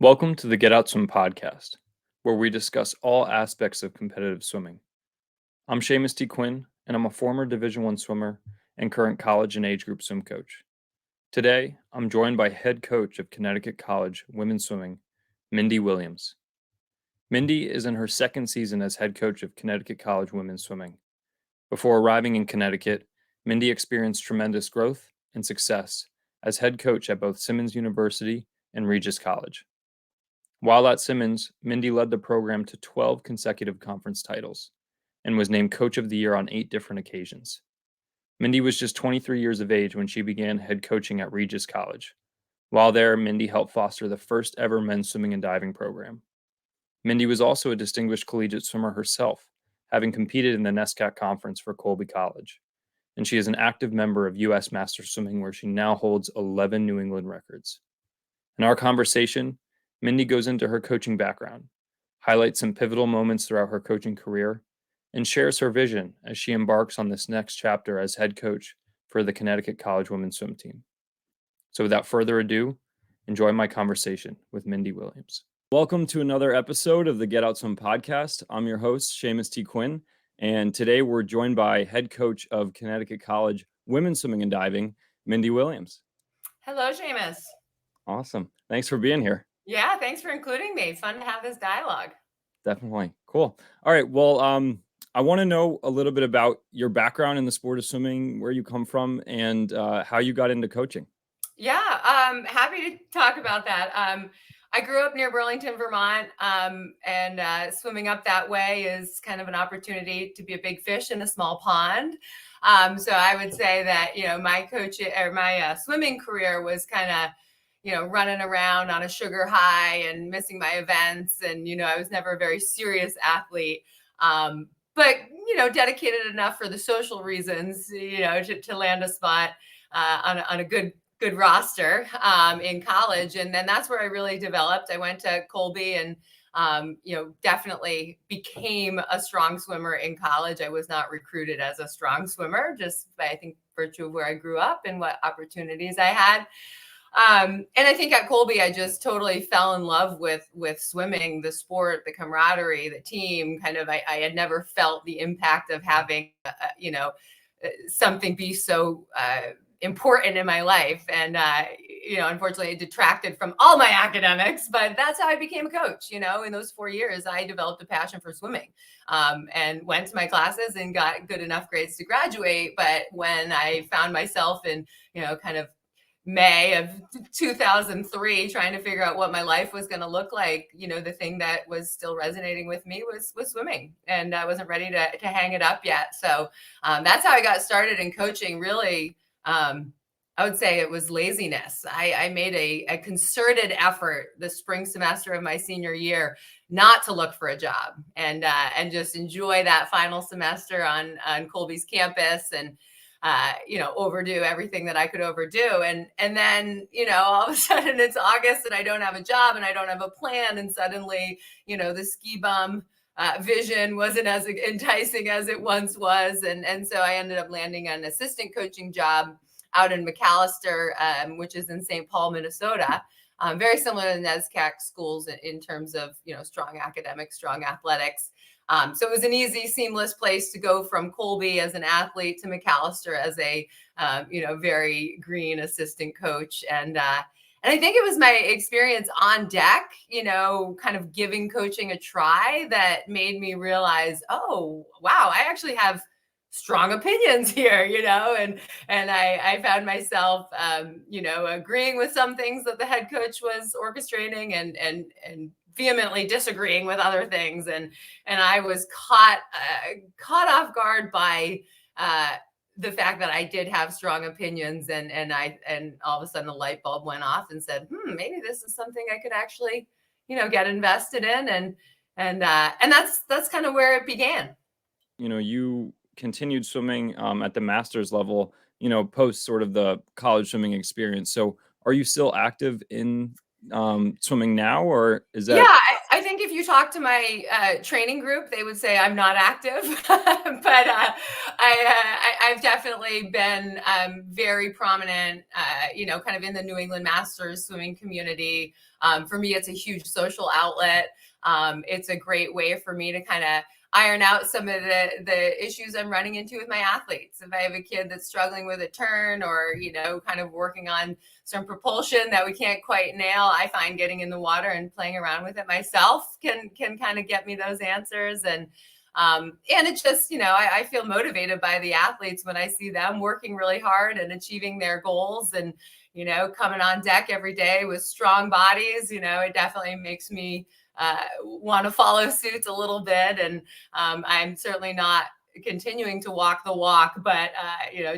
Welcome to the Get Out Swim podcast, where we discuss all aspects of competitive swimming. I'm Seamus T. Quinn, and I'm a former Division I swimmer and current college and age group swim coach. Today, I'm joined by head coach of Connecticut College women's swimming, Mindy Williams. Mindy is in her second season as head coach of Connecticut College women's swimming. Before arriving in Connecticut, Mindy experienced tremendous growth and success as head coach at both Simmons University and Regis College. While at Simmons, Mindy led the program to 12 consecutive conference titles and was named Coach of the Year on 8 different occasions. Mindy was just 23 years of age when she began head coaching at Regis College. While there, Mindy helped foster the first ever men's swimming and diving program. Mindy was also a distinguished collegiate swimmer herself, having competed in the NESCAC conference for Colby College. And she is an active member of U.S. Masters Swimming, where she now holds 11 New England records. In our conversation, Mindy goes into her coaching background, highlights some pivotal moments throughout her coaching career, and shares her vision as she embarks on this next chapter as head coach for the Connecticut College women's swim team. So without further ado, enjoy my conversation with Mindy Williams. Welcome to another episode of the Get Out Swim podcast. I'm your host, Seamus T. Quinn, and today we're joined by head coach of Connecticut College women's swimming and diving, Mindy Williams. Hello, Seamus. Awesome. Thanks for being here. Yeah, thanks for including me. Fun to have this dialogue. Definitely. Cool. All right. Well, I want to know a little bit about your background in the sport of swimming, where you come from, and how you got into coaching. Yeah, happy to talk about that. I grew up near Burlington, Vermont, and swimming up that way is kind of an opportunity to be a big fish in a small pond. So I would say that, my swimming career was kind of, running around on a sugar high and missing my events. And, I was never a very serious athlete. But, dedicated enough for the social reasons, to land a spot on a good roster in college. And then that's where I really developed. I went to Colby and, definitely became a strong swimmer in college. I was not recruited as a strong swimmer, just by, I think, virtue of where I grew up and what opportunities I had. And I think at Colby, I just totally fell in love with swimming, the sport, the camaraderie, the team. Kind of, I had never felt the impact of having, something be so important in my life. And, unfortunately, it detracted from all my academics, but that's how I became a coach. In those 4 years, I developed a passion for swimming, and went to my classes and got good enough grades to graduate. But when I found myself in, kind of May of 2003, trying to figure out what my life was going to look like, the thing that was still resonating with me was swimming, and I wasn't ready to hang it up yet. So that's how I got started in coaching. Really, I would say it was laziness. I made a concerted effort the spring semester of my senior year not to look for a job, and just enjoy that final semester on Colby's campus, and overdo everything that I could overdo. And then, all of a sudden it's August and I don't have a job and I don't have a plan. And suddenly, the ski bum vision wasn't as enticing as it once was. And so I ended up landing an assistant coaching job out in McAllister, which is in St. Paul, Minnesota. Very similar to NESCAC schools in terms of, strong academics, strong athletics. So it was an easy, seamless place to go from Colby as an athlete to McAllister as a, very green assistant coach. And I think it was my experience on deck, kind of giving coaching a try that made me realize, oh, wow, I actually have strong opinions here, and I found myself, agreeing with some things that the head coach was orchestrating and vehemently disagreeing with other things. And I was caught off guard by the fact that I did have strong opinions, and all of a sudden a light bulb went off and said, maybe this is something I could actually, get invested in. And that's kind of where it began. You continued swimming at the master's level, post sort of the college swimming experience. So are you still active in swimming now, or is that? Yeah, I think if you talk to my training group, they would say I'm not active, but I've definitely been very prominent, kind of in the New England Masters swimming community. For me, it's a huge social outlet. It's a great way for me to kind of iron out some of the issues I'm running into with my athletes. If I have a kid that's struggling with a turn or, kind of working on some propulsion that we can't quite nail, I find getting in the water and playing around with it myself can kind of get me those answers. And it's just, I feel motivated by the athletes when I see them working really hard and achieving their goals and, coming on deck every day with strong bodies. It definitely makes me want to follow suit a little bit. And I'm certainly not continuing to walk the walk, but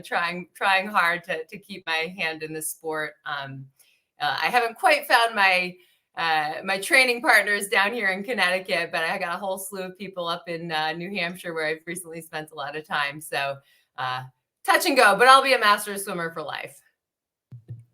trying hard to keep my hand in the sport. I haven't quite found my training partners down here in Connecticut, but I got a whole slew of people up in New Hampshire where I've recently spent a lot of time. So touch and go, but I'll be a master swimmer for life.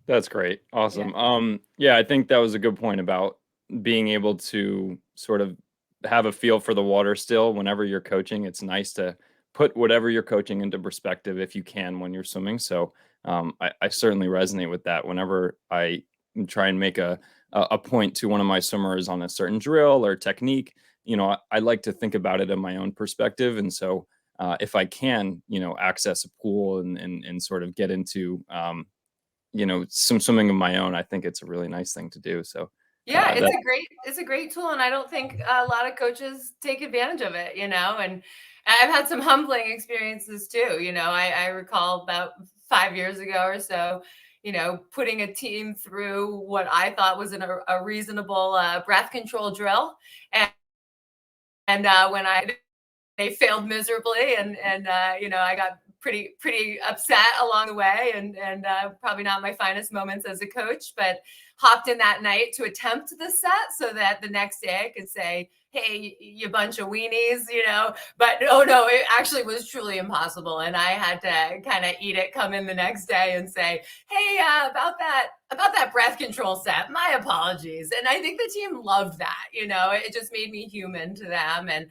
That's great. Awesome. Yeah, I think that was a good point about being able to sort of have a feel for the water still whenever you're coaching. It's nice to put whatever you're coaching into perspective if you can when you're swimming. So I certainly resonate with that. Whenever I try and make a point to one of my swimmers on a certain drill or technique, I like to think about it in my own perspective. And so if I can, access a pool and sort of get into some swimming of my own, I think it's a really nice thing to do. So yeah, it's a great tool. And I don't think a lot of coaches take advantage of it, and I've had some humbling experiences too. I recall about 5 years ago or so, putting a team through what I thought was a reasonable breath control drill. And when they failed miserably and I got pretty upset along the way and probably not my finest moments as a coach, but hopped in that night to attempt the set so that the next day I could say, hey, you bunch of weenies, but oh no, it actually was truly impossible. And I had to kind of eat it, come in the next day and say, hey, about that breath control set, my apologies. And I think the team loved that, it just made me human to them. And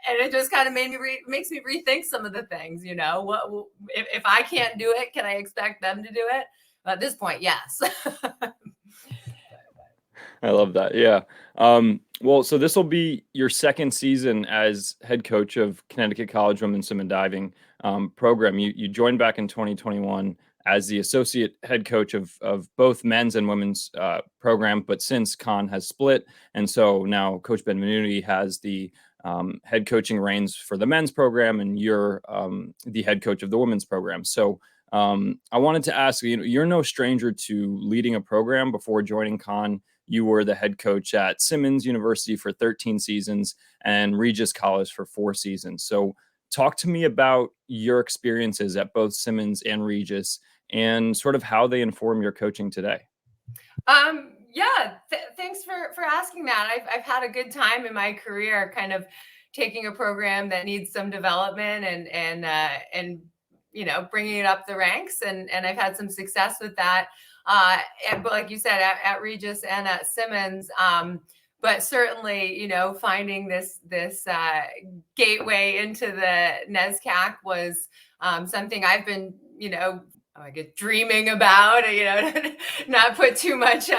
it just kind of makes me rethink some of the things, what if I can't do it, can I expect them to do it? At this point, yes. I love that. Yeah. Well, so this will be your second season as head coach of Connecticut College Women's Swim and Diving program. You joined back in 2021 as the associate head coach of both men's and women's program, but since Con has split, and so now Coach Benvenuti has the head coaching reins for the men's program, and you're the head coach of the women's program. So I wanted to ask you, you're no stranger to leading a program. Before joining Con, you were the head coach at Simmons University for 13 seasons and Regis College for 4 seasons. So talk to me about your experiences at both Simmons and Regis and sort of how they inform your coaching today. Thanks for asking that. I've had a good time in my career kind of taking a program that needs some development and bringing it up the ranks. And I've had some success with that. But like you said, at Regis and at Simmons, but certainly, finding this gateway into the NESCAC was something I've been, I get dreaming about, not put too much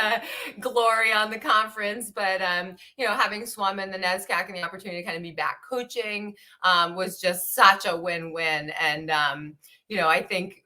glory on the conference, but, having swum in the NESCAC and the opportunity to kind of be back coaching was just such a win-win. And, I think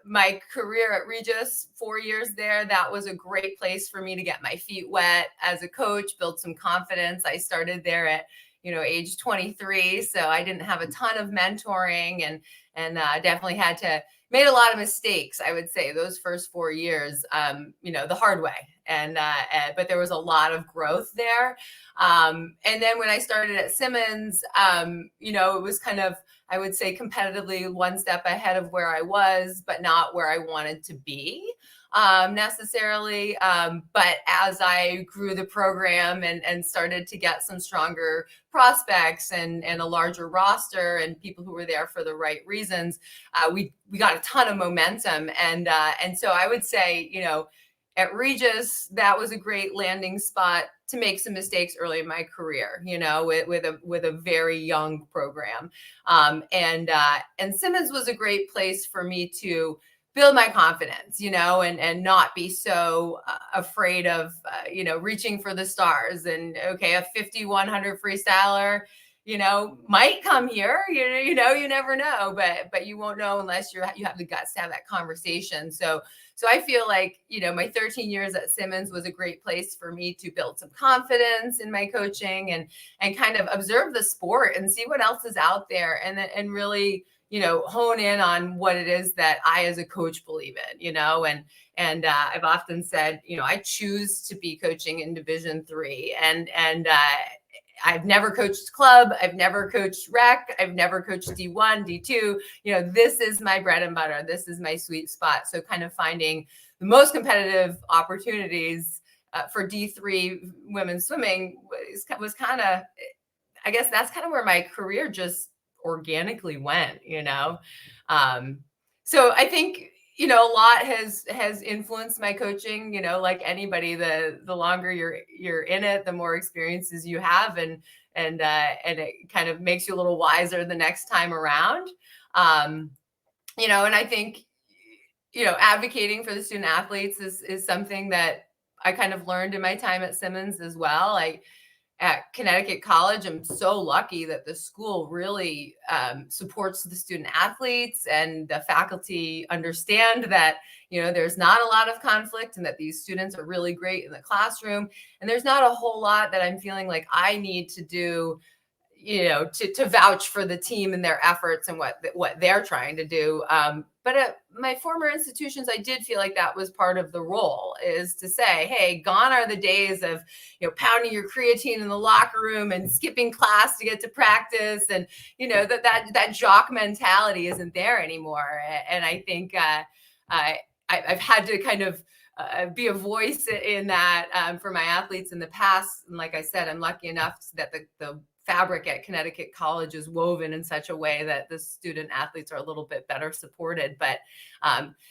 my career at Regis, 4 years there, that was a great place for me to get my feet wet as a coach, build some confidence. I started there at, age 23. So I didn't have a ton of mentoring and definitely had to made a lot of mistakes, I would say, those first 4 years, the hard way. But there was a lot of growth there. And then when I started at Simmons, it was kind of, I would say, competitively one step ahead of where I was, but not where I wanted to be necessarily. But as I grew the program and started to get some stronger prospects and a larger roster and people who were there for the right reasons, we got a ton of momentum. And so I would say, at Regis, that was a great landing spot to make some mistakes early in my career, with a very young program. And Simmons was a great place for me to build my confidence, and not be so afraid of, reaching for the stars. And okay, a 5,100 freestyler, might come here, you never know, but you won't know unless you have the guts to have that conversation. So I feel like, my 13 years at Simmons was a great place for me to build some confidence in my coaching and kind of observe the sport and see what else is out there, and really, hone in on what it is that I, as a coach, believe in, and I've often said, I choose to be coaching in Division III, and I've never coached club. I've never coached rec. I've never coached D1, D2. This is my bread and butter. This is my sweet spot. So kind of finding the most competitive opportunities for D3 women's swimming was kind of, I guess that's kind of where my career just organically went, So I think, a lot has influenced my coaching, like anybody, the longer you're in it, the more experiences you have, and it kind of makes you a little wiser the next time around. And I think, advocating for the student athletes is something that I kind of learned in my time at Simmons as well. At Connecticut College, I'm so lucky that the school really supports the student athletes, and the faculty understand that, there's not a lot of conflict, and that these students are really great in the classroom. And there's not a whole lot that I'm feeling like I need to do, to vouch for the team and their efforts and what they're trying to do. But at my former institutions, I did feel like that was part of the role, is to say, hey, gone are the days of, pounding your creatine in the locker room and skipping class to get to practice. And, that jock mentality isn't there anymore. And I think I've had to kind of be a voice in that for my athletes in the past. And like I said, I'm lucky enough that the fabric at Connecticut College is woven in such a way that the student athletes are a little bit better supported. But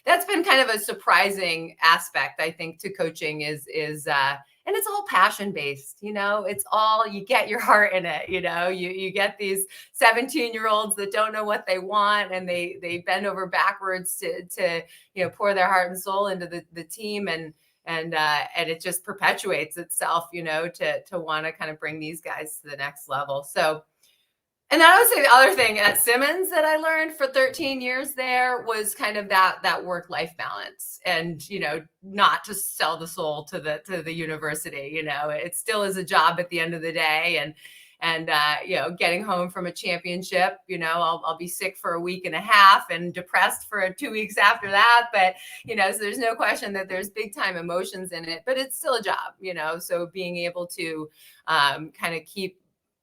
that's been kind of a surprising aspect, I think, to coaching is and it's all passion based, it's all, you get your heart in it, you get these 17-year-olds that don't know what they want, and they bend over backwards to pour their heart and soul into the team, and it just perpetuates itself, to want to kind of bring these guys to the next level. So, and then I would say the other thing at Simmons that I learned for 13 years there was kind of that work-life balance, and, not to sell the soul to the university, it still is a job at the end of the day. And getting home from a championship, I'll be sick for a week and a half and depressed for 2 weeks after that. But, so there's no question that there's big time emotions in it, but it's still a job, so being able to kind of keep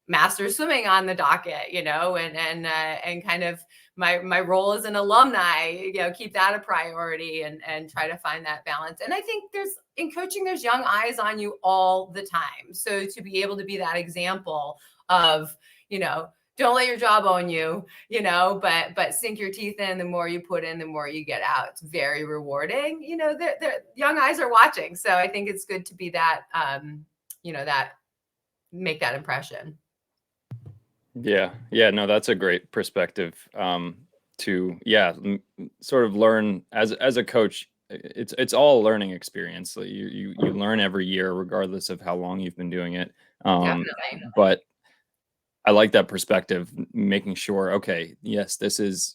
master swimming on the docket, and kind of my role as an alumni, keep that a priority, and try to find that balance. And I think in coaching, there's young eyes on you all the time. So to be able to be that example of, don't let your job own you, but sink your teeth in. The more you put in, the more you get out. It's very rewarding. The young eyes are watching. So I think it's good to be that, that make that impression. Yeah. No, that's a great perspective. To sort of learn as a coach. It's all a learning experience. You learn every year, regardless of how long you've been doing it. Definitely. But I like that perspective, making sure, okay, yes, this is,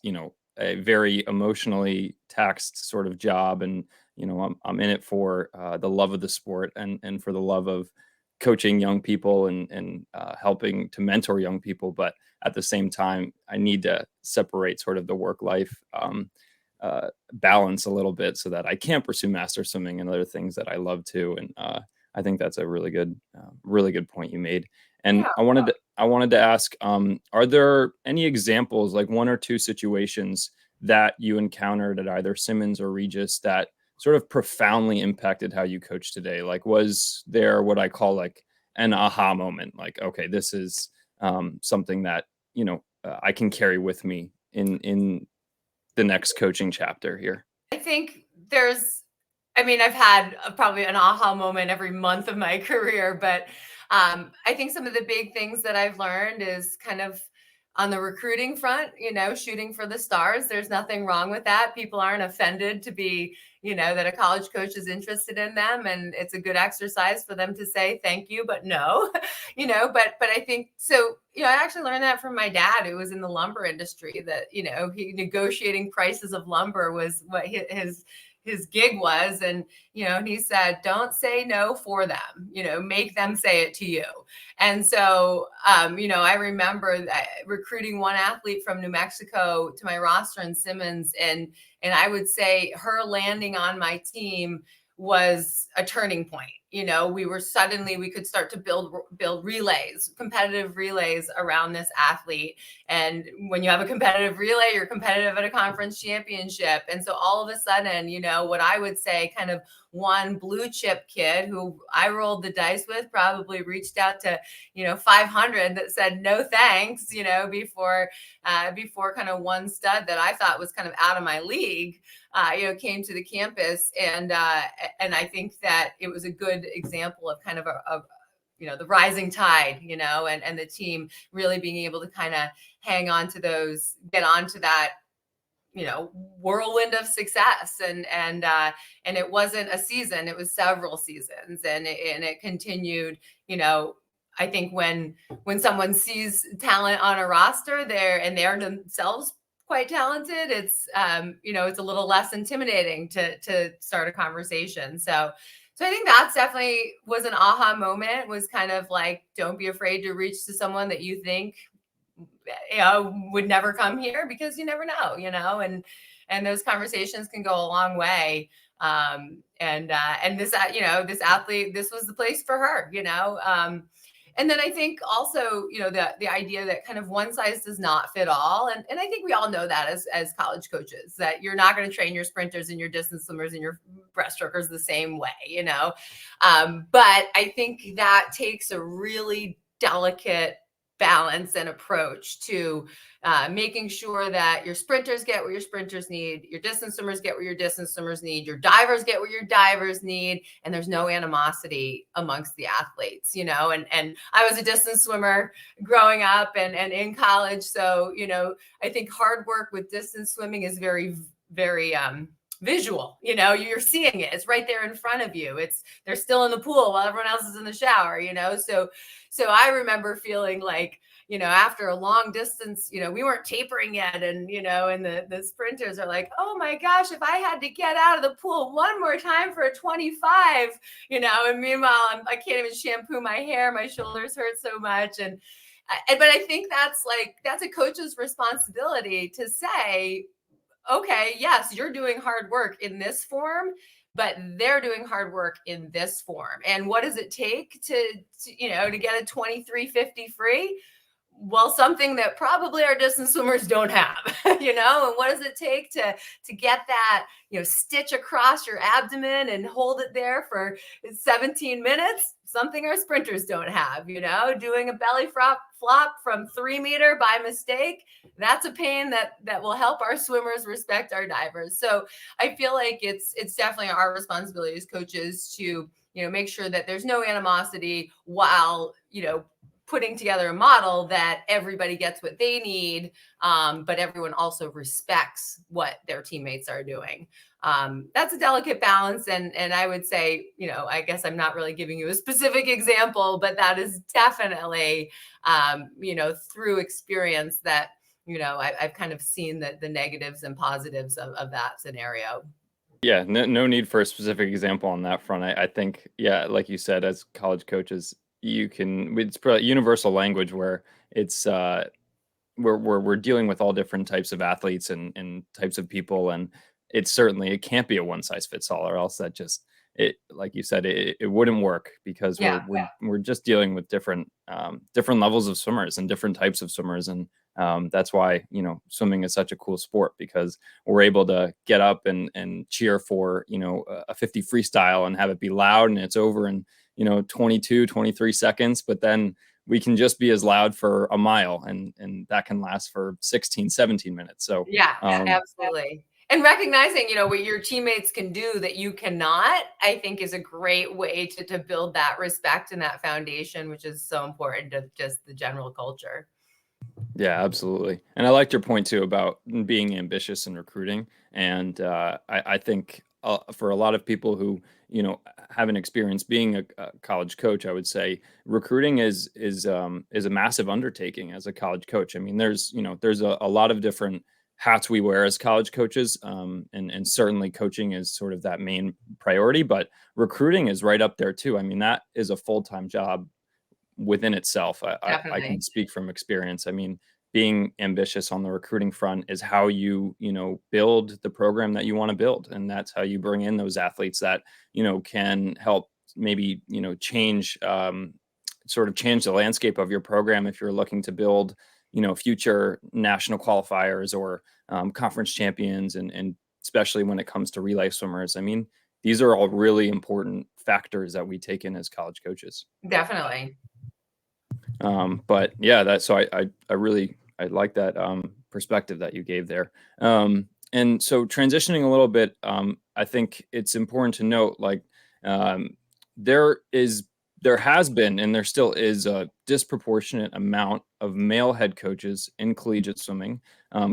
a very emotionally taxed sort of job. And, I'm in it for the love of the sport, and for the love of coaching young people, and helping to mentor young people. But at the same time, I need to separate sort of the work-life balance a little bit, so that I can pursue master swimming and other things that I love too. And I think that's a really good point you made. And Yeah. I wanted to ask, are there any examples, like one or two situations that you encountered at either Simmons or Regis that sort of profoundly impacted how you coach today? Like, was there what I call like an aha moment? Like, okay, this is something that, I can carry with me in the next coaching chapter here. I think I mean, I've had probably an aha moment every month of my career, but I think some of the big things that I've learned is kind of on the recruiting front, shooting for the stars. There's nothing wrong with that. People aren't offended to be, that a college coach is interested in them. And it's a good exercise for them to say thank you, but no, but I think so, I actually learned that from my dad, who was in the lumber industry, that, he negotiating prices of lumber was what his gig was. And, he said, don't say no for them, make them say it to you. And so, I remember recruiting one athlete from New Mexico to my roster in Simmons. And I would say her landing on my team was a turning point. We could start to build relays, competitive relays around this athlete. And when you have a competitive relay, you're competitive at a conference championship. And so all of a sudden, what I would say kind of one blue chip kid who I rolled the dice with probably reached out to, 500 that said no thanks, before kind of one stud that I thought was kind of out of my league, came to the campus. And I think that it was a good example of kind of the rising tide, and the team really being able to kind of hang on to those, get onto that, whirlwind of success. And it wasn't a season, it was several seasons, and it continued. I think when someone sees talent on a roster there and they're themselves quite talented, it's it's a little less intimidating to start a conversation. So I think that's definitely was an aha moment, was kind of like, don't be afraid to reach to someone that you think would never come here, because you never know, and those conversations can go a long way. And this, this athlete, this was the place for her, and then I think also, the idea that kind of one size does not fit all. And I think we all know that as college coaches, that you're not going to train your sprinters and your distance swimmers and your breaststrokers the same way, but I think that takes a really delicate balance and approach to making sure that your sprinters get what your sprinters need, your distance swimmers get what your distance swimmers need, your divers get what your divers need, and there's no animosity amongst the athletes, and I was a distance swimmer growing up and in college. So, I think hard work with distance swimming is very, very visual. You're seeing it, it's right there in front of you. They're still in the pool while everyone else is in the shower, so I remember feeling like, after a long distance, we weren't tapering yet. And, and the sprinters are like, oh my gosh, if I had to get out of the pool one more time for a 25, and meanwhile, I can't even shampoo my hair. My shoulders hurt so much. But I think that's a coach's responsibility to say, okay, yes, you're doing hard work in this form, but they're doing hard work in this form. And what does it take to get a 2350 free? Well, something that probably our distance swimmers don't have, and what does it take to get that, stitch across your abdomen and hold it there for 17 minutes? Something our sprinters don't have, doing a belly flop from 3 meter by mistake. That's a pain that will help our swimmers respect our divers. So I feel like it's definitely our responsibility as coaches to, make sure that there's no animosity while, putting together a model that everybody gets what they need, but everyone also respects what their teammates are doing. That's a delicate balance. And I would say, I guess I'm not really giving you a specific example, but that is definitely, through experience that, I've kind of seen the negatives and positives of that scenario. Yeah, no need for a specific example on that front. I think, yeah, like you said, as college coaches, it's probably universal language where it's we're dealing with all different types of athletes and types of people, and it can't be a one size fits all, or else that just, it, like you said, it wouldn't work, because we're just dealing with different levels of swimmers and different types of swimmers. And that's why, swimming is such a cool sport, because we're able to get up and cheer for, a 50 freestyle and have it be loud, and it's over in 22, 23 seconds. But then we can just be as loud for a mile, and that can last for 16, 17 minutes. So yeah, absolutely. And recognizing, what your teammates can do that you cannot, I think is a great way to build that respect and that foundation, which is so important to just the general culture. Yeah, absolutely. And I liked your point too about being ambitious in recruiting. And I think for a lot of people who haven't experienced being a college coach, I would say recruiting is a massive undertaking as a college coach. I mean, there's a lot of different hats we wear as college coaches, and certainly coaching is sort of that main priority. But recruiting is right up there too. I mean, that is a full-time job within itself. I can Definitely. speak from experience. I mean, being ambitious on the recruiting front is how you build the program that you want to build, and that's how you bring in those athletes that can help maybe change sort of change the landscape of your program if you're looking to build future national qualifiers or conference champions, and especially when it comes to relay swimmers. I mean, these are all really important factors that we take in as college coaches. Definitely. But yeah, I really I like that perspective that you gave there. And so transitioning a little bit, I think it's important to note like um, there is there has been and there still is a disproportionate amount of male head coaches in collegiate swimming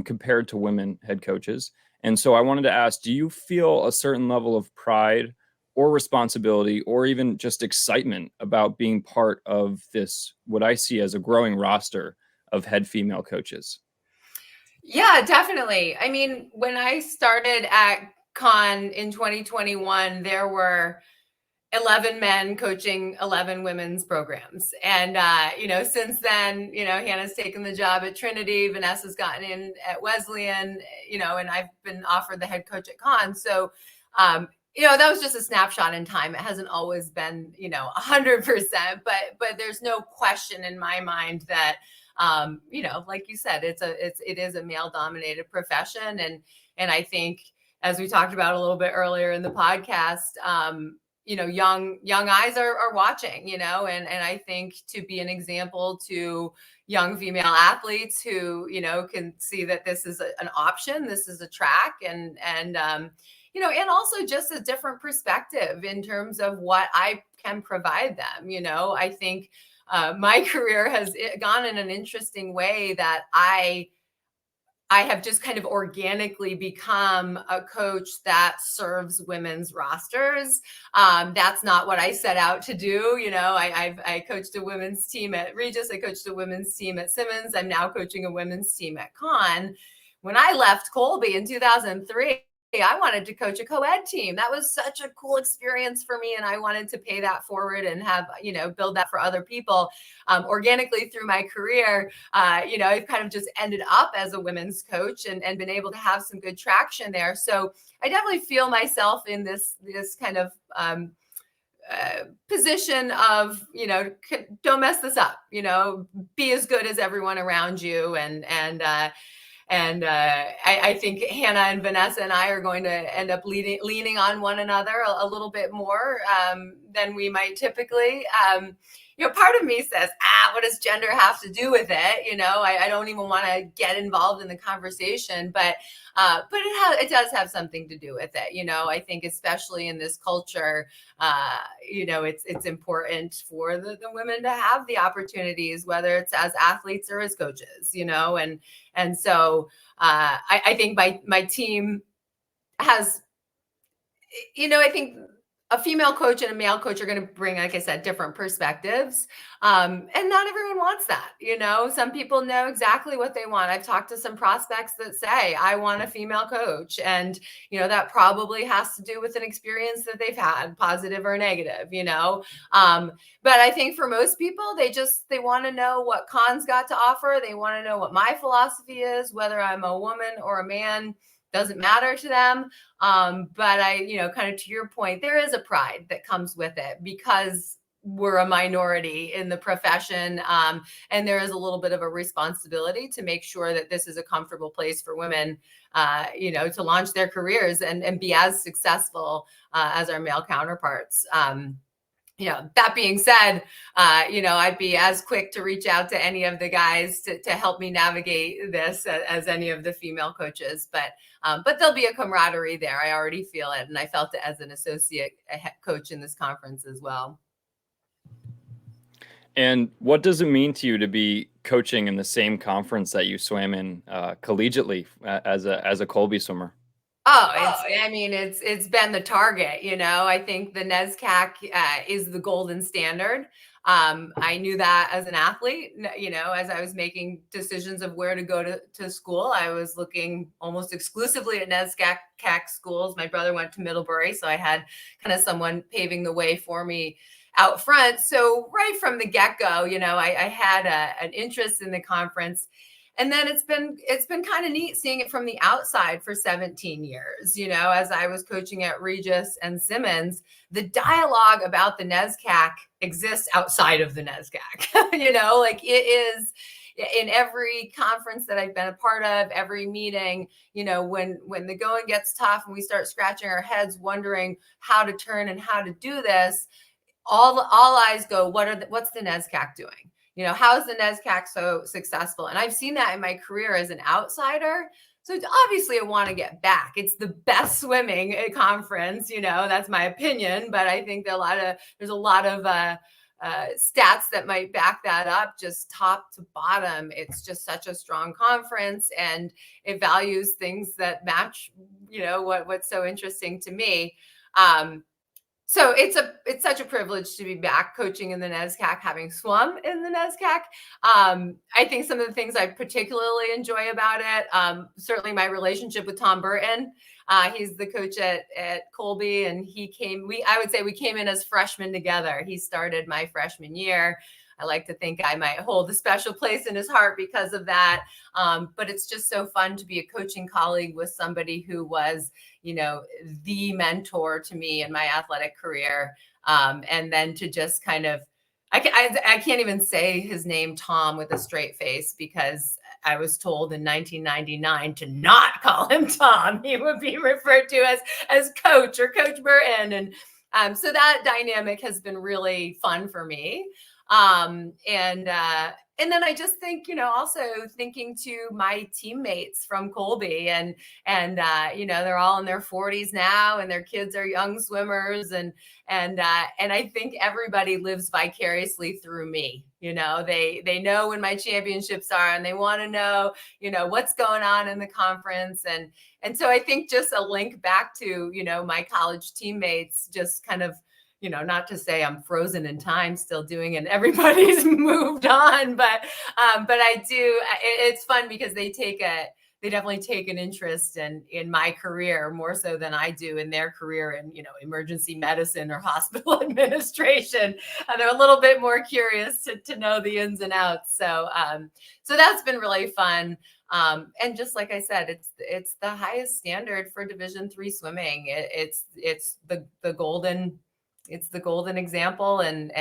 compared to women head coaches. And so I wanted to ask, do you feel a certain level of pride or responsibility or even just excitement about being part of this, what I see as a growing roster of head female coaches? Yeah, definitely. I mean, when I started at Con in 2021, there were 11 men coaching 11 women's programs. And, since then, Hannah's taken the job at Trinity, Vanessa's gotten in at Wesleyan, and I've been offered the head coach at Con. So, that was just a snapshot in time. It hasn't always been, 100%, but there's no question in my mind that, like you said, it is a male dominated profession. And I think, as we talked about a little bit earlier in the podcast, young eyes are watching, and I think to be an example to young female athletes who, can see that this is an option, this is a track, and also just a different perspective in terms of what I can provide them. I think my career has gone in an interesting way that I have just kind of organically become a coach that serves women's rosters. That's not what I set out to do. I coached a women's team at Regis. I coached a women's team at Simmons. I'm now coaching a women's team at Con. When I left Colby in 2003, I wanted to coach a co-ed team. That was such a cool experience for me. And I wanted to pay that forward and have, build that for other people. Organically through my career, I've kind of just ended up as a women's coach and been able to have some good traction there. So I definitely feel myself in this kind of position of, don't mess this up, be as good as everyone around you. I think Hannah and Vanessa and I are going to end up leaning on one another a little bit more than we might typically. Part of me says, what does gender have to do with it? I don't even want to get involved in the conversation, but it does have something to do with it. I think especially in this culture, it's important for the women to have the opportunities, whether it's as athletes or as coaches, and so I think my team has, I think a female coach and a male coach are going to bring, like I said, different perspectives. And not everyone wants that. Some people know exactly what they want. I've talked to some prospects that say, I want a female coach. And, that probably has to do with an experience that they've had, positive or negative, but I think for most people, they want to know what Con's got to offer. They want to know what my philosophy is, whether I'm a woman or a man, doesn't matter to them. But kind of to your point, there is a pride that comes with it because we're a minority in the profession. And there is a little bit of a responsibility to make sure that this is a comfortable place for women, to launch their careers and be as successful as our male counterparts. that being said, I'd be as quick to reach out to any of the guys to help me navigate this as any of the female coaches. But there'll be a camaraderie there. I already feel it. And I felt it as an associate coach in this conference as well. And what does it mean to you to be coaching in the same conference that you swam in collegiately as a Colby swimmer? Oh, it's been the target, I think the NESCAC is the golden standard. I knew that as an athlete, as I was making decisions of where to go to school, I was looking almost exclusively at NESCAC schools. My brother went to Middlebury, so I had kind of someone paving the way for me out front. So right from the get-go, I had an interest in the conference. And then it's been kind of neat seeing it from the outside for 17 years, as I was coaching at Regis and Simmons. The dialogue about the NESCAC exists outside of the NESCAC. Like it is in every conference that I've been a part of, every meeting, when the going gets tough and we start scratching our heads wondering how to turn and how to do this, all eyes go, what's the NESCAC doing? How is the NESCAC so successful? And I've seen that in my career as an outsider. So obviously I want to get back. It's the best swimming conference, that's my opinion, but I think there's a lot of stats that might back that up, just top to bottom. It's just such a strong conference, and it values things that match, what's so interesting to me. So it's such a privilege to be back coaching in the NESCAC, having swum in the NESCAC. I think some of the things I particularly enjoy about it, certainly my relationship with Tom Burton. He's the coach at Colby, and I would say we came in as freshmen together. He started my freshman year. I like to think I might hold a special place in his heart because of that. But it's just so fun to be a coaching colleague with somebody who was, the mentor to me in my athletic career. And then to just kind of, I can't even say his name, Tom, with a straight face, because I was told in 1999 to not call him Tom. He would be referred to as Coach or Coach Burton. And so that dynamic has been really fun for me. And then I just think, also thinking to my teammates from Colby and they're all in their 40s now, and their kids are young swimmers. And I think everybody lives vicariously through me. They know when my championships are, and they want to know, what's going on in the conference. And so I think just a link back to, my college teammates, just kind of, not to say I'm frozen in time still doing it, and everybody's moved on, but I do. It's fun because they definitely take an interest in my career more so than I do in their career in, emergency medicine or hospital administration. They're a little bit more curious to know the ins and outs. So that's been really fun. And just like I said, it's the highest standard for Division III swimming. It's the golden. It's the golden example, and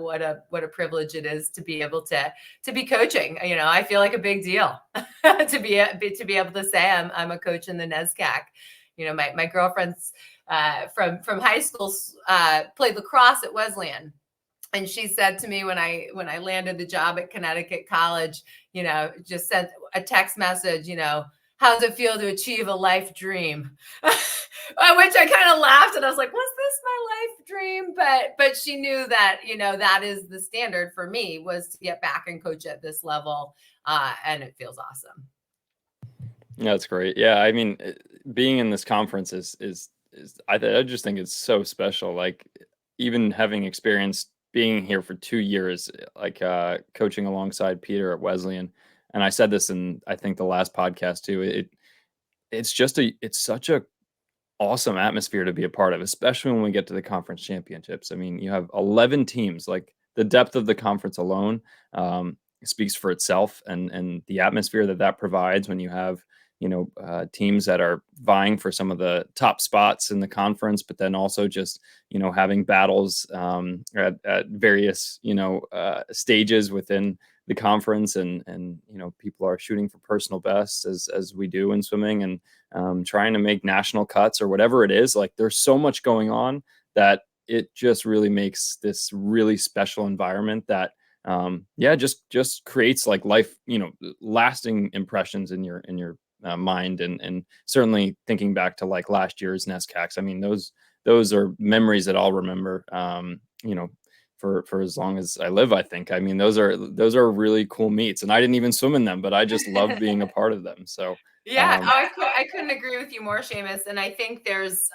what a privilege it is to be able to be coaching. I feel like a big deal to be able to say I'm a coach in the NESCAC. My girlfriend's from high school played lacrosse at Wesleyan, and she said to me when I landed the job at Connecticut College, just sent a text message, how does it feel to achieve a life dream? Which I kind of laughed, and I was like, was this my life dream? But she knew that, that is the standard for me, was to get back and coach at this level. And it feels awesome. Yeah, that's great. Yeah. I mean, being in this conference is I just think it's so special. Like, even having experienced being here for 2 years, like coaching alongside Peter at Wesleyan. And I said this in, I think, the last podcast too. It's such a awesome atmosphere to be a part of, especially when we get to the conference championships. I mean, you have 11 teams. Like, the depth of the conference alone speaks for itself, and the atmosphere that provides when you have, teams that are vying for some of the top spots in the conference, but then also just, having battles at various, stages within the conference, and people are shooting for personal bests as we do in swimming, and trying to make national cuts or whatever it is. Like, there's so much going on that it just really makes this really special environment that just creates like life, lasting impressions in your mind. And certainly thinking back to like last year's NESCACs, I mean, those are memories that I'll remember, for as long as I live, I think. I mean, those are really cool meets, and I didn't even swim in them, but I just love being a part of them. So, Yeah, um, oh, I couldn't agree with you more, Seamus. And I think there's,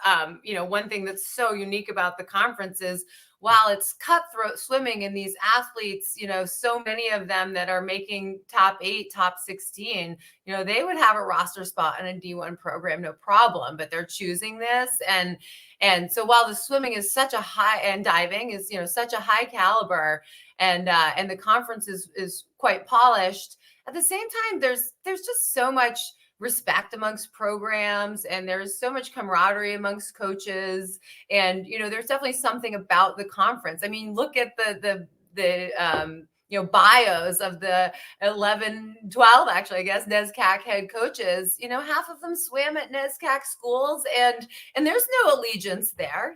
one thing that's so unique about the conference is while it's cutthroat swimming and these athletes, so many of them that are making top 8, top 16, they would have a roster spot in a D1 program, no problem, but they're choosing this. And so while the swimming is such a high, and diving is, such a high caliber, and the conference is quite polished, at the same time, there's just so much respect amongst programs, and there's so much camaraderie amongst coaches. And there's definitely something about the conference. I mean, look at the bios of the 11, 12, actually, I guess, NESCAC head coaches. Half of them swam at NESCAC schools, and there's no allegiance there.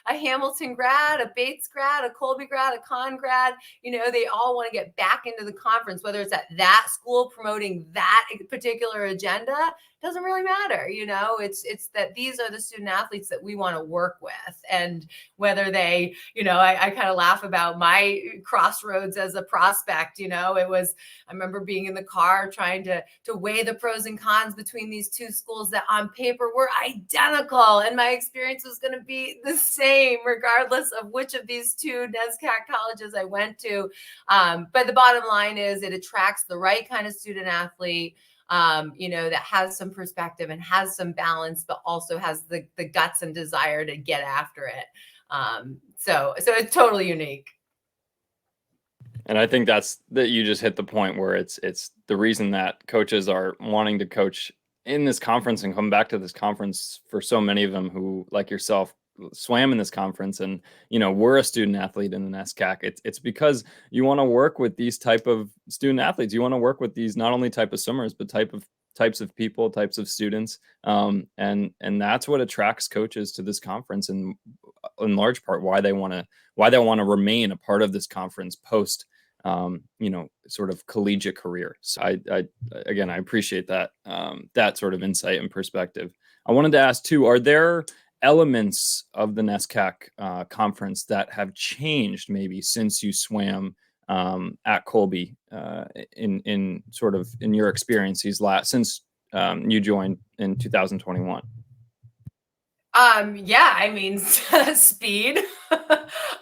A Hamilton grad, a Bates grad, a Colby grad, a Con grad, they all want to get back into the conference, whether it's at that school promoting that particular agenda. Doesn't really matter. It's that these are the student athletes that we want to work with. And whether they, I kind of laugh about my crossroads as a prospect. I remember being in the car trying to weigh the pros and cons between these two schools that on paper were identical, and my experience was going to be the same regardless of which of these two NESCAC colleges I went to. But the bottom line is it attracts the right kind of student athlete, that has some perspective and has some balance, but also has the guts and desire to get after it. So it's totally unique. and I think that you just hit the point where it's the reason that coaches are wanting to coach in this conference and come back to this conference, for so many of them who, like yourself, swam in this conference and we're a student athlete in the NESCAC. It's because you want to work with these type of student athletes. You want to work with these not only type of swimmers, but types of people, types of students, and that's what attracts coaches to this conference, and in large part why they want to remain a part of this conference post sort of collegiate career. So I appreciate that, that sort of insight and perspective. I wanted to ask too, are there elements of the NESCAC conference that have changed maybe since you swam at Colby, in your experience since you joined in 2021? Yeah, I mean, speed.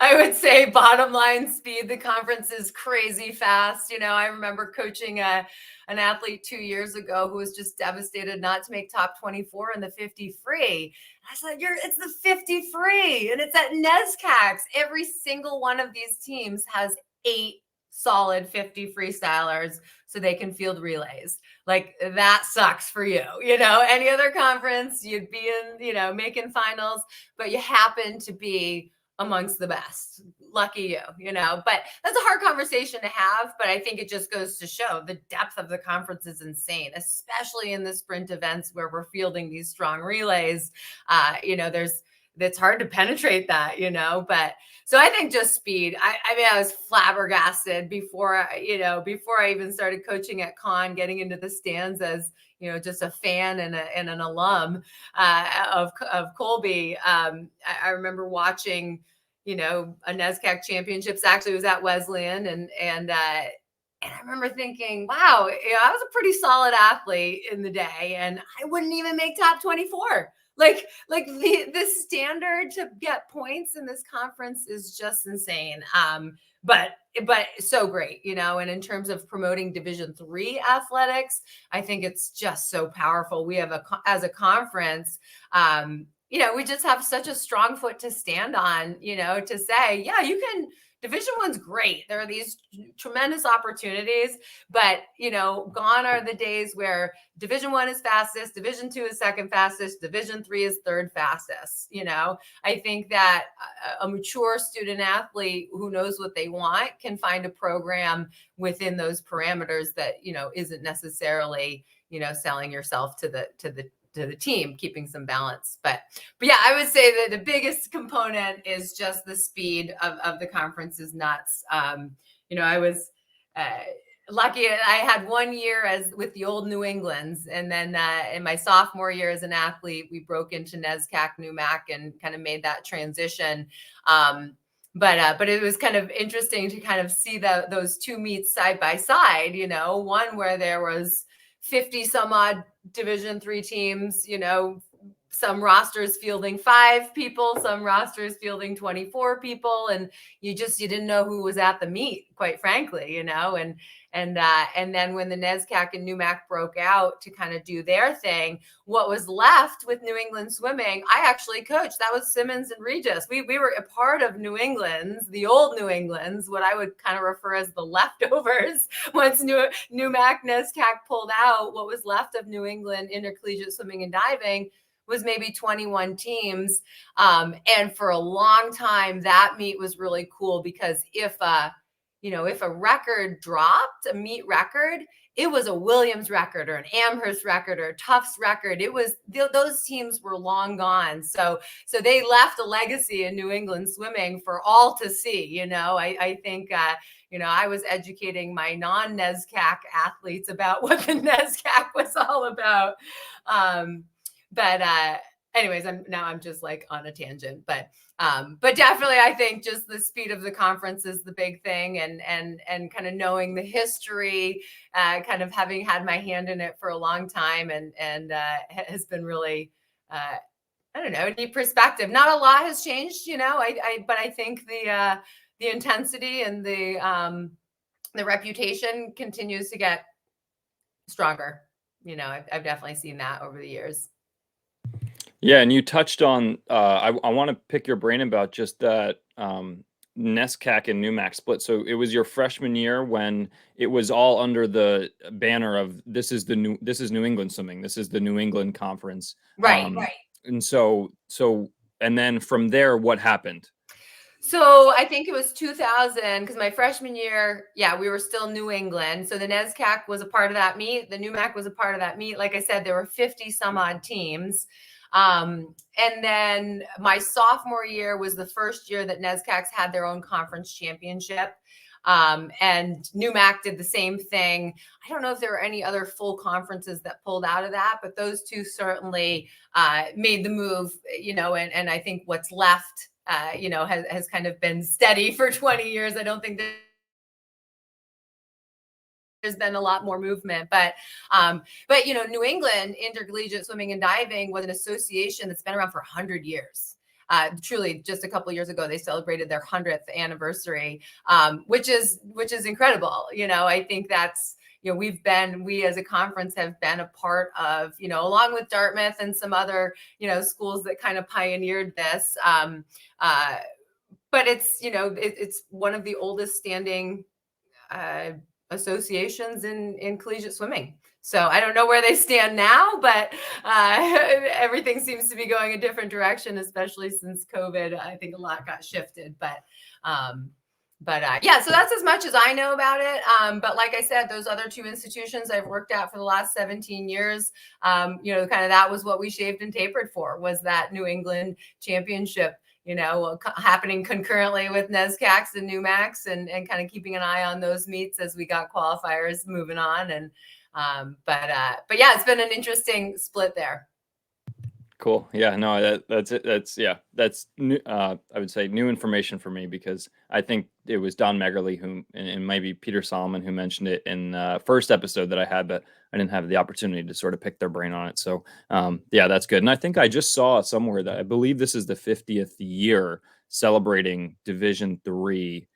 I would say bottom line speed. The conference is crazy fast. I remember coaching an athlete 2 years ago who was just devastated not to make top 24 in the 50 free. I said, it's the 50 free, and it's at NESCACs. Every single one of these teams has 8 solid 50 freestylers so they can field relays. Like, that sucks for you. Any other conference, you'd be in, making finals, but you happen to be amongst the best. Lucky you. But that's a hard conversation to have. But I think it just goes to show the depth of the conference is insane, especially in the sprint events where we're fielding these strong relays. It's hard to penetrate that, but so I think just speed. I mean, I was flabbergasted before I even started coaching at Con, getting into the stands as, just a fan and an alum of Colby. I remember watching, a NESCAC championships. Actually, it was at Wesleyan, and I remember thinking, wow, I was a pretty solid athlete in the day, and I wouldn't even make top 24. Like the standard to get points in this conference is just insane. But so great, and in terms of promoting Division III athletics, I think it's just so powerful. We have as a conference, we just have such a strong foot to stand on, to say, yeah, you can. Division I's great. There are these tremendous opportunities, but gone are the days where Division I is fastest, Division II is second fastest, Division III is third fastest. I think that a mature student athlete who knows what they want can find a program within those parameters that isn't necessarily selling yourself to the the team, keeping some balance. But yeah, I would say that the biggest component is just the speed of the conference is nuts. I was lucky. I had 1 year as with the old New Englands, and then in my sophomore year as an athlete, we broke into NESCAC NUMAC and kind of made that transition. But it was kind of interesting to kind of see those two meets side by side. One where there was 50 some odd Division III teams, some rosters fielding 5 people, some rosters fielding 24 people, and you didn't know who was at the meet, quite frankly, and then when the NESCAC and NUMAC broke out to kind of do their thing, what was left with New England swimming, I actually coached. That was Simmons and Regis. We were a part of New England's, the old New England's, what I would kind of refer as the leftovers. Once NUMAC, NESCAC pulled out, what was left of New England intercollegiate swimming and diving was maybe 21 teams. And for a long time, that meet was really cool because if a record dropped, a meet record, it was a Williams record or an Amherst record or a Tufts record. It was those teams were long gone. So they left a legacy in New England swimming for all to see. I think I was educating my non-NESCAC athletes about what the NESCAC was all about. But anyways, I'm just like on a tangent, but definitely I think just the speed of the conference is the big thing, and kind of knowing the history, kind of having had my hand in it for a long time, and has been really, I don't know, a neat perspective. Not a lot has changed, but I think the intensity and the reputation continues to get stronger. I've definitely seen that over the years. Yeah, and you touched on, I want to pick your brain about just that NESCAC and NUMAC split. So it was your freshman year when it was all under the banner of this is New England swimming. This is the New England Conference. Right. And and then from there, what happened? So I think it was 2000, because my freshman year, we were still New England. So the NESCAC was a part of that meet. The NUMAC was a part of that meet. Like I said, there were 50 some odd teams. And then my sophomore year was the first year that NESCACs had their own conference championship. And NUMAC did the same thing. I don't know if there were any other full conferences that pulled out of that, but those two certainly made the move, and I think what's left, has kind of been steady for 20 years. I don't think there's been a lot more movement, but New England Intercollegiate Swimming and Diving was an association that's been around for 100 years. Truly, just a couple of years ago, they celebrated their 100th anniversary, which is incredible. I think that's, we as a conference have been a part of, along with Dartmouth and some other, schools that kind of pioneered this. But it's, it's one of the oldest standing associations in collegiate swimming. So I don't know where they stand now, but everything seems to be going a different direction, especially since COVID. I think a lot got shifted, but so that's as much as I know about it. But like I said, those other two institutions I've worked at for the last 17 years, kind of that was what we shaved and tapered for, was that New England championship, happening concurrently with NESCACs and NUMACs, and kind of keeping an eye on those meets as we got qualifiers moving on. And but yeah, it's been an interesting split there. Cool. Yeah, no, that's it. That's new, I would say new information for me, because I think it was Don Megerly and maybe Peter Solomon who mentioned it in the first episode that I had, but I didn't have the opportunity to sort of pick their brain on it. So yeah, that's good. And I think I just saw somewhere that I believe this is the 50th year celebrating Division III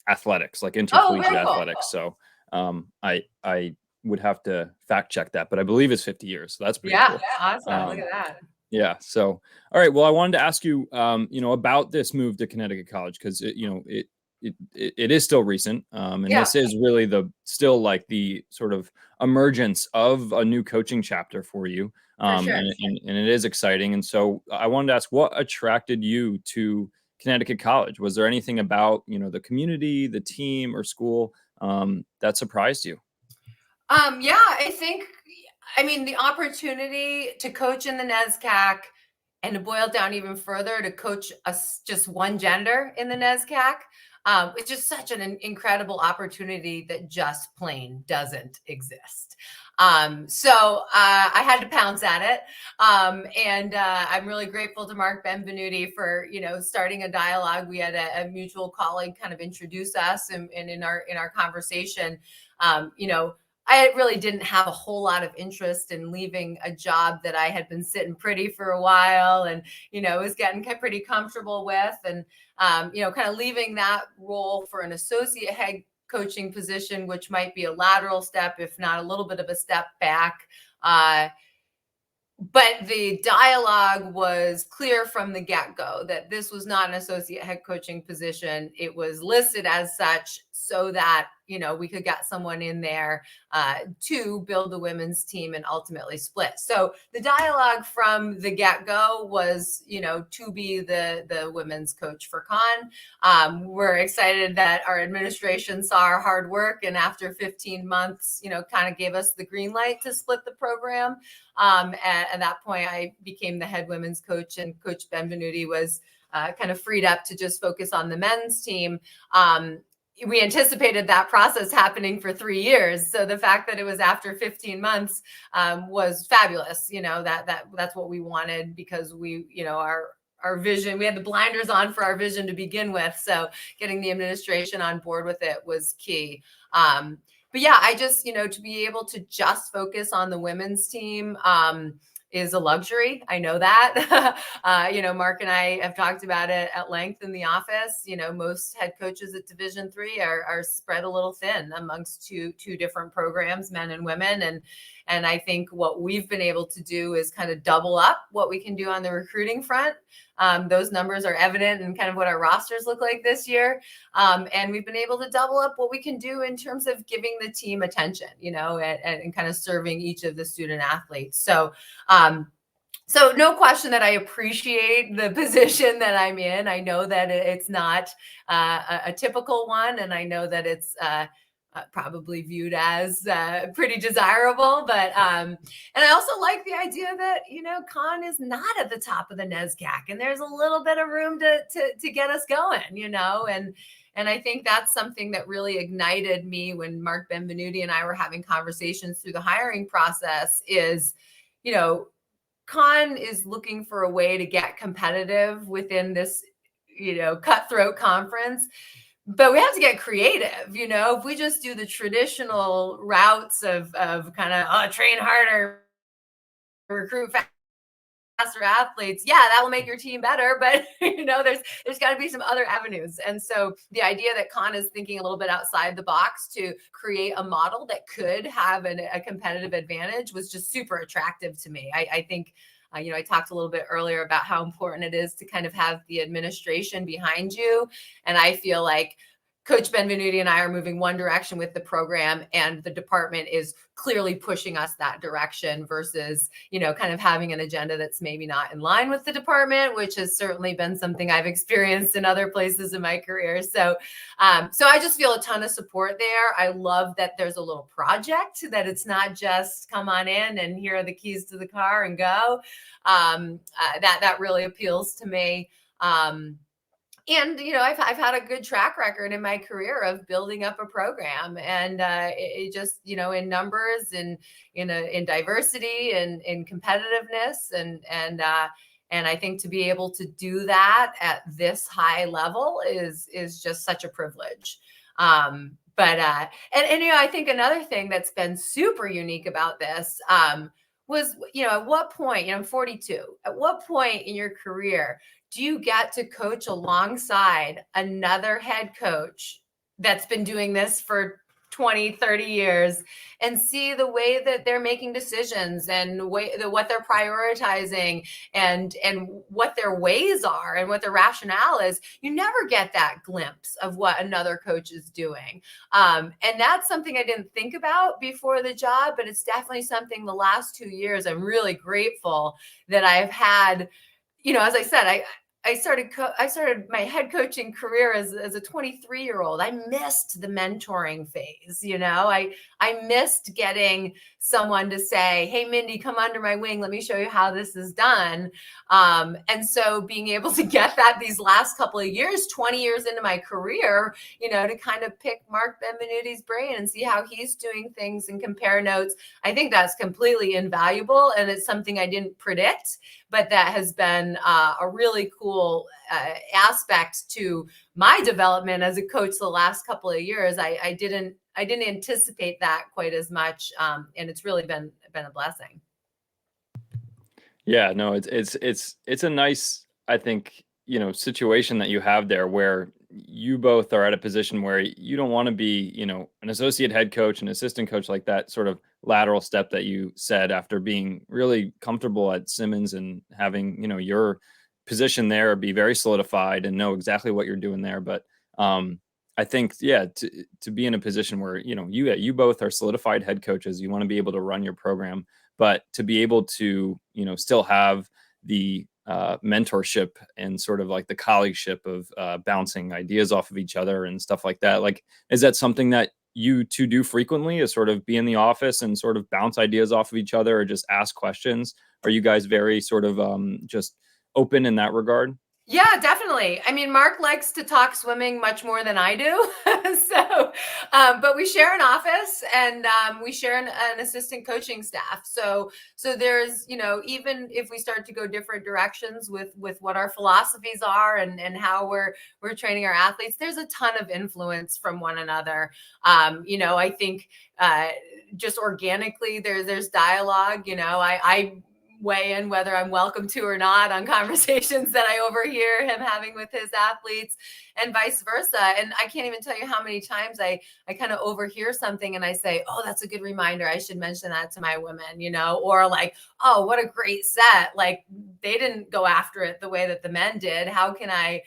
athletics, like intercollegiate athletics. So I would have to fact check that, but I believe it's 50 years. So that's pretty cool. Awesome. Look at that. Yeah. So, all right. Well, I wanted to ask you, about this move to Connecticut College, because it is still recent, and this is really still like the sort of emergence of a new coaching chapter for you, and it is exciting. And so, I wanted to ask, what attracted you to Connecticut College? Was there anything about the community, the team, or school that surprised you? I think I mean, the opportunity to coach in the NESCAC and to boil it down even further, to coach just one gender in the NESCAC, it's just such an incredible opportunity that just plain doesn't exist. So I had to pounce at it. And I'm really grateful to Mark Benvenuti for, starting a dialogue. We had a mutual colleague kind of introduce us, and in our conversation, I really didn't have a whole lot of interest in leaving a job that I had been sitting pretty for a while and, was getting pretty comfortable with, and, kind of leaving that role for an associate head coaching position, which might be a lateral step, if not a little bit of a step back. But the dialogue was clear from the get-go that this was not an associate head coaching position. It was listed as such so that, we could get someone in there to build the women's team and ultimately split. So the dialogue from the get-go was, to be the women's coach for Con. We're excited that our administration saw our hard work, and after 15 months, kind of gave us the green light to split the program. At that point, I became the head women's coach, and Coach Benvenuti was kind of freed up to just focus on the men's team. We anticipated that process happening for 3 years. So the fact that it was after 15 months was fabulous. That's what we wanted, because we, our vision, we had the blinders on for our vision to begin with. So getting the administration on board with it was key. But yeah, I just, to be able to just focus on the women's team is a luxury. I know that. Mark and I have talked about it at length in the office. Most head coaches at Division III are spread a little thin amongst two different programs, men and women. And I think what we've been able to do is kind of double up what we can do on the recruiting front. Those numbers are evident in kind of what our rosters look like this year. And we've been able to double up what we can do in terms of giving the team attention, and kind of serving each of the student athletes. So no question that I appreciate the position that I'm in. I know that it's not a typical one, and I know that it's probably viewed as pretty desirable, but and I also like the idea that Con is not at the top of the NESCAC, and there's a little bit of room to get us going, and I think that's something that really ignited me when Mark Benvenuti and I were having conversations through the hiring process. Is Con is looking for a way to get competitive within this cutthroat conference. But we have to get creative, if we just do the traditional routes of kind of train harder, recruit faster athletes, yeah, that will make your team better. But there's got to be some other avenues. And so the idea that Con is thinking a little bit outside the box to create a model that could have a competitive advantage was just super attractive to me. I think I talked a little bit earlier about how important it is to kind of have the administration behind you. And I feel like Coach Benvenuti and I are moving one direction with the program, and the department is clearly pushing us that direction versus, kind of having an agenda that's maybe not in line with the department, which has certainly been something I've experienced in other places in my career. So I just feel a ton of support there. I love that there's a little project, that it's not just come on in and here are the keys to the car and go. That really appeals to me. And, I've had a good track record in my career of building up a program, and it just, in numbers and in diversity and in competitiveness. And I think to be able to do that at this high level is just such a privilege. But I think another thing that's been super unique about this was, at what point, I'm 42, at what point in your career do you get to coach alongside another head coach that's been doing this for 20, 30 years and see the way that they're making decisions and what they're prioritizing and what their ways are and what their rationale is? You never get that glimpse of what another coach is doing. And that's something I didn't think about before the job, but it's definitely something the last 2 years I'm really grateful that I've had. As I said, I started my head coaching career as a 23-year-old. I missed the mentoring phase. I missed getting someone to say, "Hey, Mindy, come under my wing. Let me show you how this is done." And so being able to get that these last couple of years, 20 years into my career, to kind of pick Mark Benvenuti's brain and see how he's doing things and compare notes, I think that's completely invaluable. And it's something I didn't predict, but that has been a really cool aspect to my development as a coach the last couple of years. I didn't anticipate that quite as much, and it's really been a blessing. Yeah, no, it's a nice, I think, situation that you have there where you both are at a position where you don't want to be, an associate head coach, an assistant coach, like that sort of lateral step that you said after being really comfortable at Simmons and having, your position there be very solidified and know exactly what you're doing there. But I think, yeah, to be in a position where, you both are solidified head coaches, you want to be able to run your program, but to be able to, still have the mentorship and sort of like the colleagueship of bouncing ideas off of each other and stuff like that. Like, is that something that you two do frequently, is sort of be in the office and sort of bounce ideas off of each other or just ask questions? Are you guys very sort of just open in that regard? Yeah, definitely. I mean, Mark likes to talk swimming much more than I do. So, but we share an office, and we share an assistant coaching staff. So there's, even if we start to go different directions with what our philosophies are and how we're training our athletes, there's a ton of influence from one another. I think just organically there's dialogue. I weigh in whether I'm welcome to or not on conversations that I overhear him having with his athletes, and vice versa. And I can't even tell you how many times I kind of overhear something and I say, "Oh, that's a good reminder. I should mention that to my women," or like, "Oh, what a great set. Like, they didn't go after it the way that the men did. How can I,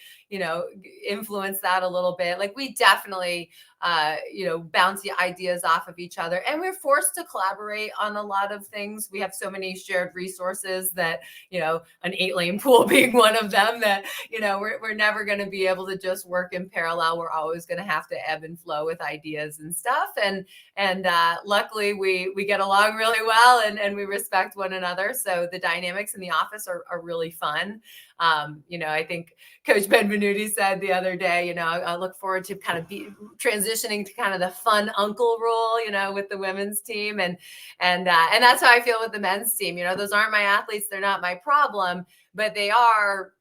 influence that a little bit?" Like, we definitely bounce ideas off of each other, and we're forced to collaborate on a lot of things. We have so many shared resources that, an 8-lane pool being one of them, that, we're never going to be able to just work in parallel. We're always going to have to ebb and flow with ideas and stuff. And luckily we get along really well, and we respect one another. So the dynamics in the office are really fun. I think Coach Benvenuti said the other day, I look forward to kind of transitioning to kind of the fun uncle role, with the women's team. And that's how I feel with the men's team. Those aren't my athletes. They're not my problem, but they are,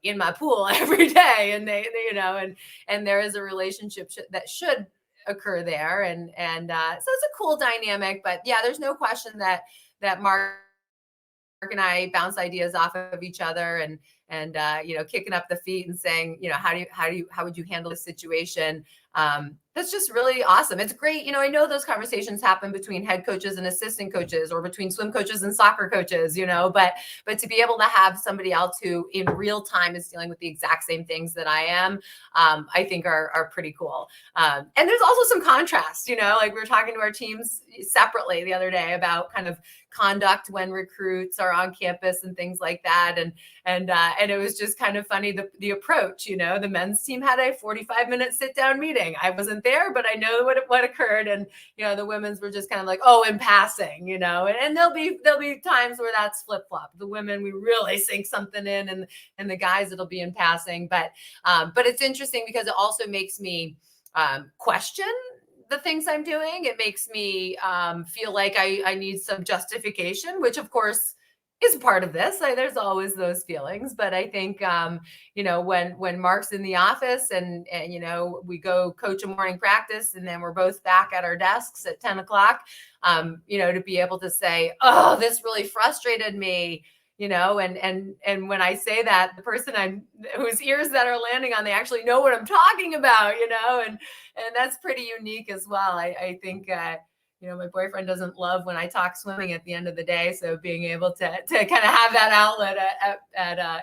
in my pool every day. And they and there is a relationship that should occur there. And so it's a cool dynamic. But yeah, there's no question that Mark and I bounce ideas off of each other, and kicking up the feet and saying, how would you handle this situation? That's just really awesome. It's great. I know those conversations happen between head coaches and assistant coaches, or between swim coaches and soccer coaches, but to be able to have somebody else who in real time is dealing with the exact same things that I am, I think are pretty cool. And there's also some contrast, like we were talking to our teams separately the other day about kind of conduct when recruits are on campus and things like that. And it was just kind of funny, the approach. The men's team had a 45-minute sit down meeting. I wasn't there, but I know what occurred. And the women's were just kind of like, "Oh, in passing," and there'll be times where that's flip flop. The women, we really sink something in, and the guys, it'll be in passing. But it's interesting because it also makes me question the things I'm doing. It makes me feel like I need some justification, which of course is part of this. There's always those feelings, but I think when Mark's in the office and we go coach a morning practice, and then we're both back at our desks at 10 o'clock, to be able to say, "Oh, this really frustrated me." And when I say that, the person whose ears that are landing on, they actually know what I'm talking about, and that's pretty unique as well. I think my boyfriend doesn't love when I talk swimming at the end of the day. So being able to kind of have that outlet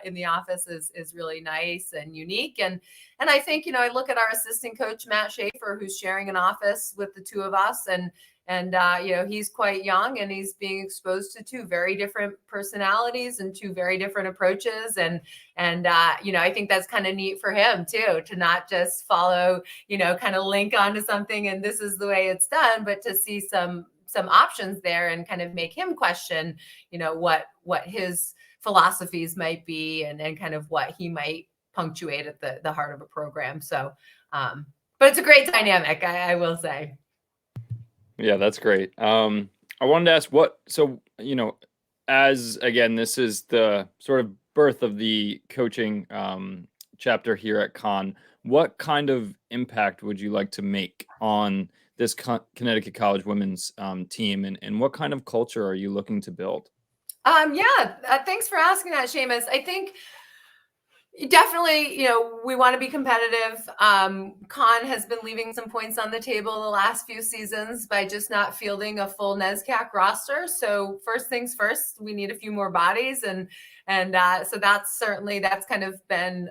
in the office is really nice and unique. And I think, I look at our assistant coach, Matt Schaefer, who's sharing an office with the two of us, and And he's quite young, and he's being exposed to two very different personalities and two very different approaches. And I think that's kind of neat for him too, to not just follow, kind of link onto something and this is the way it's done, but to see some options there and kind of make him question, what his philosophies might be, and kind of what he might punctuate at the heart of a program. So, but it's a great dynamic, I will say. Yeah, that's great. I wanted to ask as again, this is the sort of birth of the coaching chapter here at Con. What kind of impact would you like to make on this Connecticut College women's team, and what kind of culture are you looking to build? Thanks for asking that, Seamus. I think definitely, we want to be competitive. Con has been leaving some points on the table the last few seasons by just not fielding a full NESCAC roster. So first things first, we need a few more bodies, and so that's kind of been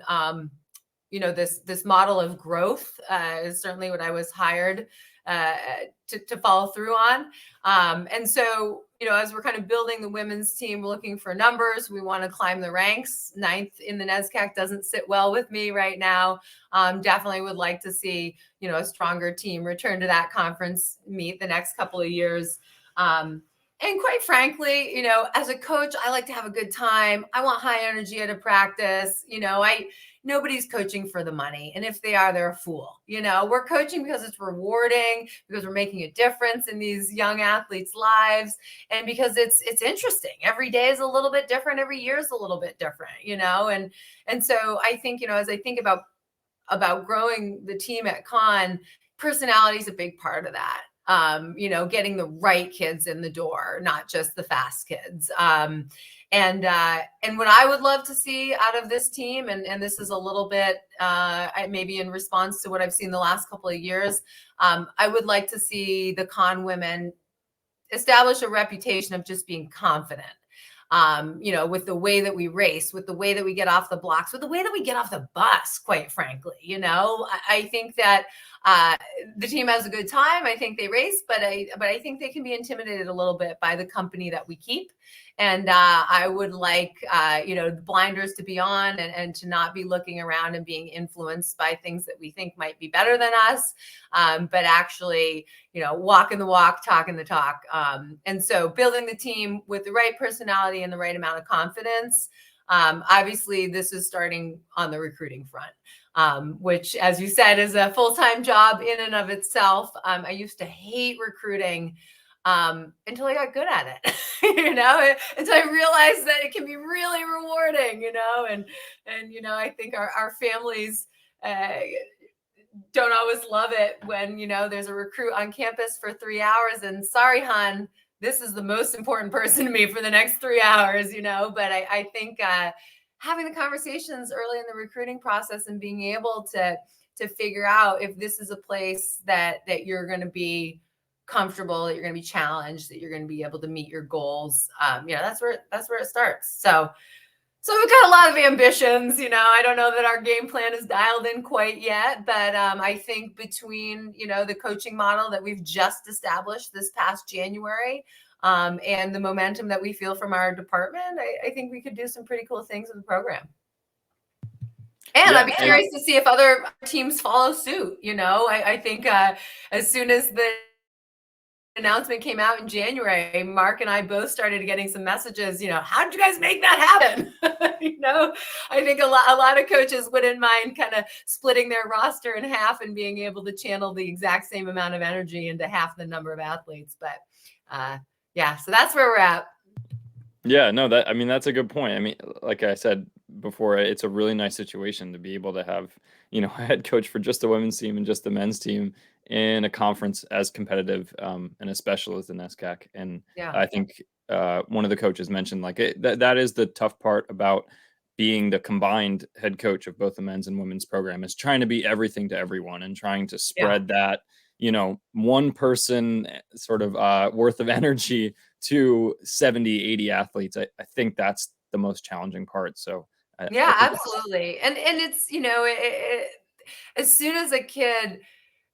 this model of growth is certainly what I was hired to follow through on. And so, as we're kind of building the women's team, we're looking for numbers. We want to climb the ranks. 9th in the NESCAC doesn't sit well with me right now. Definitely would like to see, a stronger team return to that conference meet the next couple of years. And quite frankly, as a coach, I like to have a good time. I want high energy at a practice. Nobody's coaching for the money. And if they are, they're a fool. We're coaching because it's rewarding, because we're making a difference in these young athletes' lives, and because it's interesting. Every day is a little bit different. Every year is a little bit different, and so I think, as I think about growing the team at Con, personality is a big part of that. Getting the right kids in the door, not just the fast kids. And what I would love to see out of this team, and this is a little bit maybe in response to what I've seen the last couple of years, I would like to see the Con women establish a reputation of just being confident. With the way that we race, with the way that we get off the blocks, with the way that we get off the bus, quite frankly. I think that the team has a good time. I think they race, but I think they can be intimidated a little bit by the company that we keep. And I would like, the blinders to be on, and to not be looking around and being influenced by things that we think might be better than us, but actually, walking the walk, talking the talk. And so building the team with the right personality and the right amount of confidence. Obviously, this is starting on the recruiting front, which, as you said, is a full-time job in and of itself. I used to hate recruiting until I got good at it, until I realized that it can be really rewarding, and I think our families don't always love it when, there's a recruit on campus for 3 hours and sorry, hon, this is the most important person to me for the next 3 hours, but I think having the conversations early in the recruiting process and being able to figure out if this is a place that you're going to be comfortable, that you're going to be challenged, that you're going to be able to meet your goals. That's where it starts. So we've got a lot of ambitions. I don't know that our game plan is dialed in quite yet, but I think between, the coaching model that we've just established this past January, and the momentum that we feel from our department, I think we could do some pretty cool things with the program. And I'd be curious to see if other teams follow suit. I think as soon as the announcement came out in January, Mark and I both started getting some messages, how did you guys make that happen? I think a lot of coaches wouldn't mind kind of splitting their roster in half and being able to channel the exact same amount of energy into half the number of athletes. But so that's where we're at. Yeah, no, that's a good point. I mean, like I said before, it's a really nice situation to be able to have, a head coach for just the women's team and just the men's team in a conference as competitive and as special as the NESCAC. And I think one of the coaches mentioned that is the tough part about being the combined head coach of both the men's and women's program, is trying to be everything to everyone and trying to spread that, one person sort of worth of energy to 70, 80 athletes. I think that's the most challenging part. So absolutely. And it's, as soon as a kid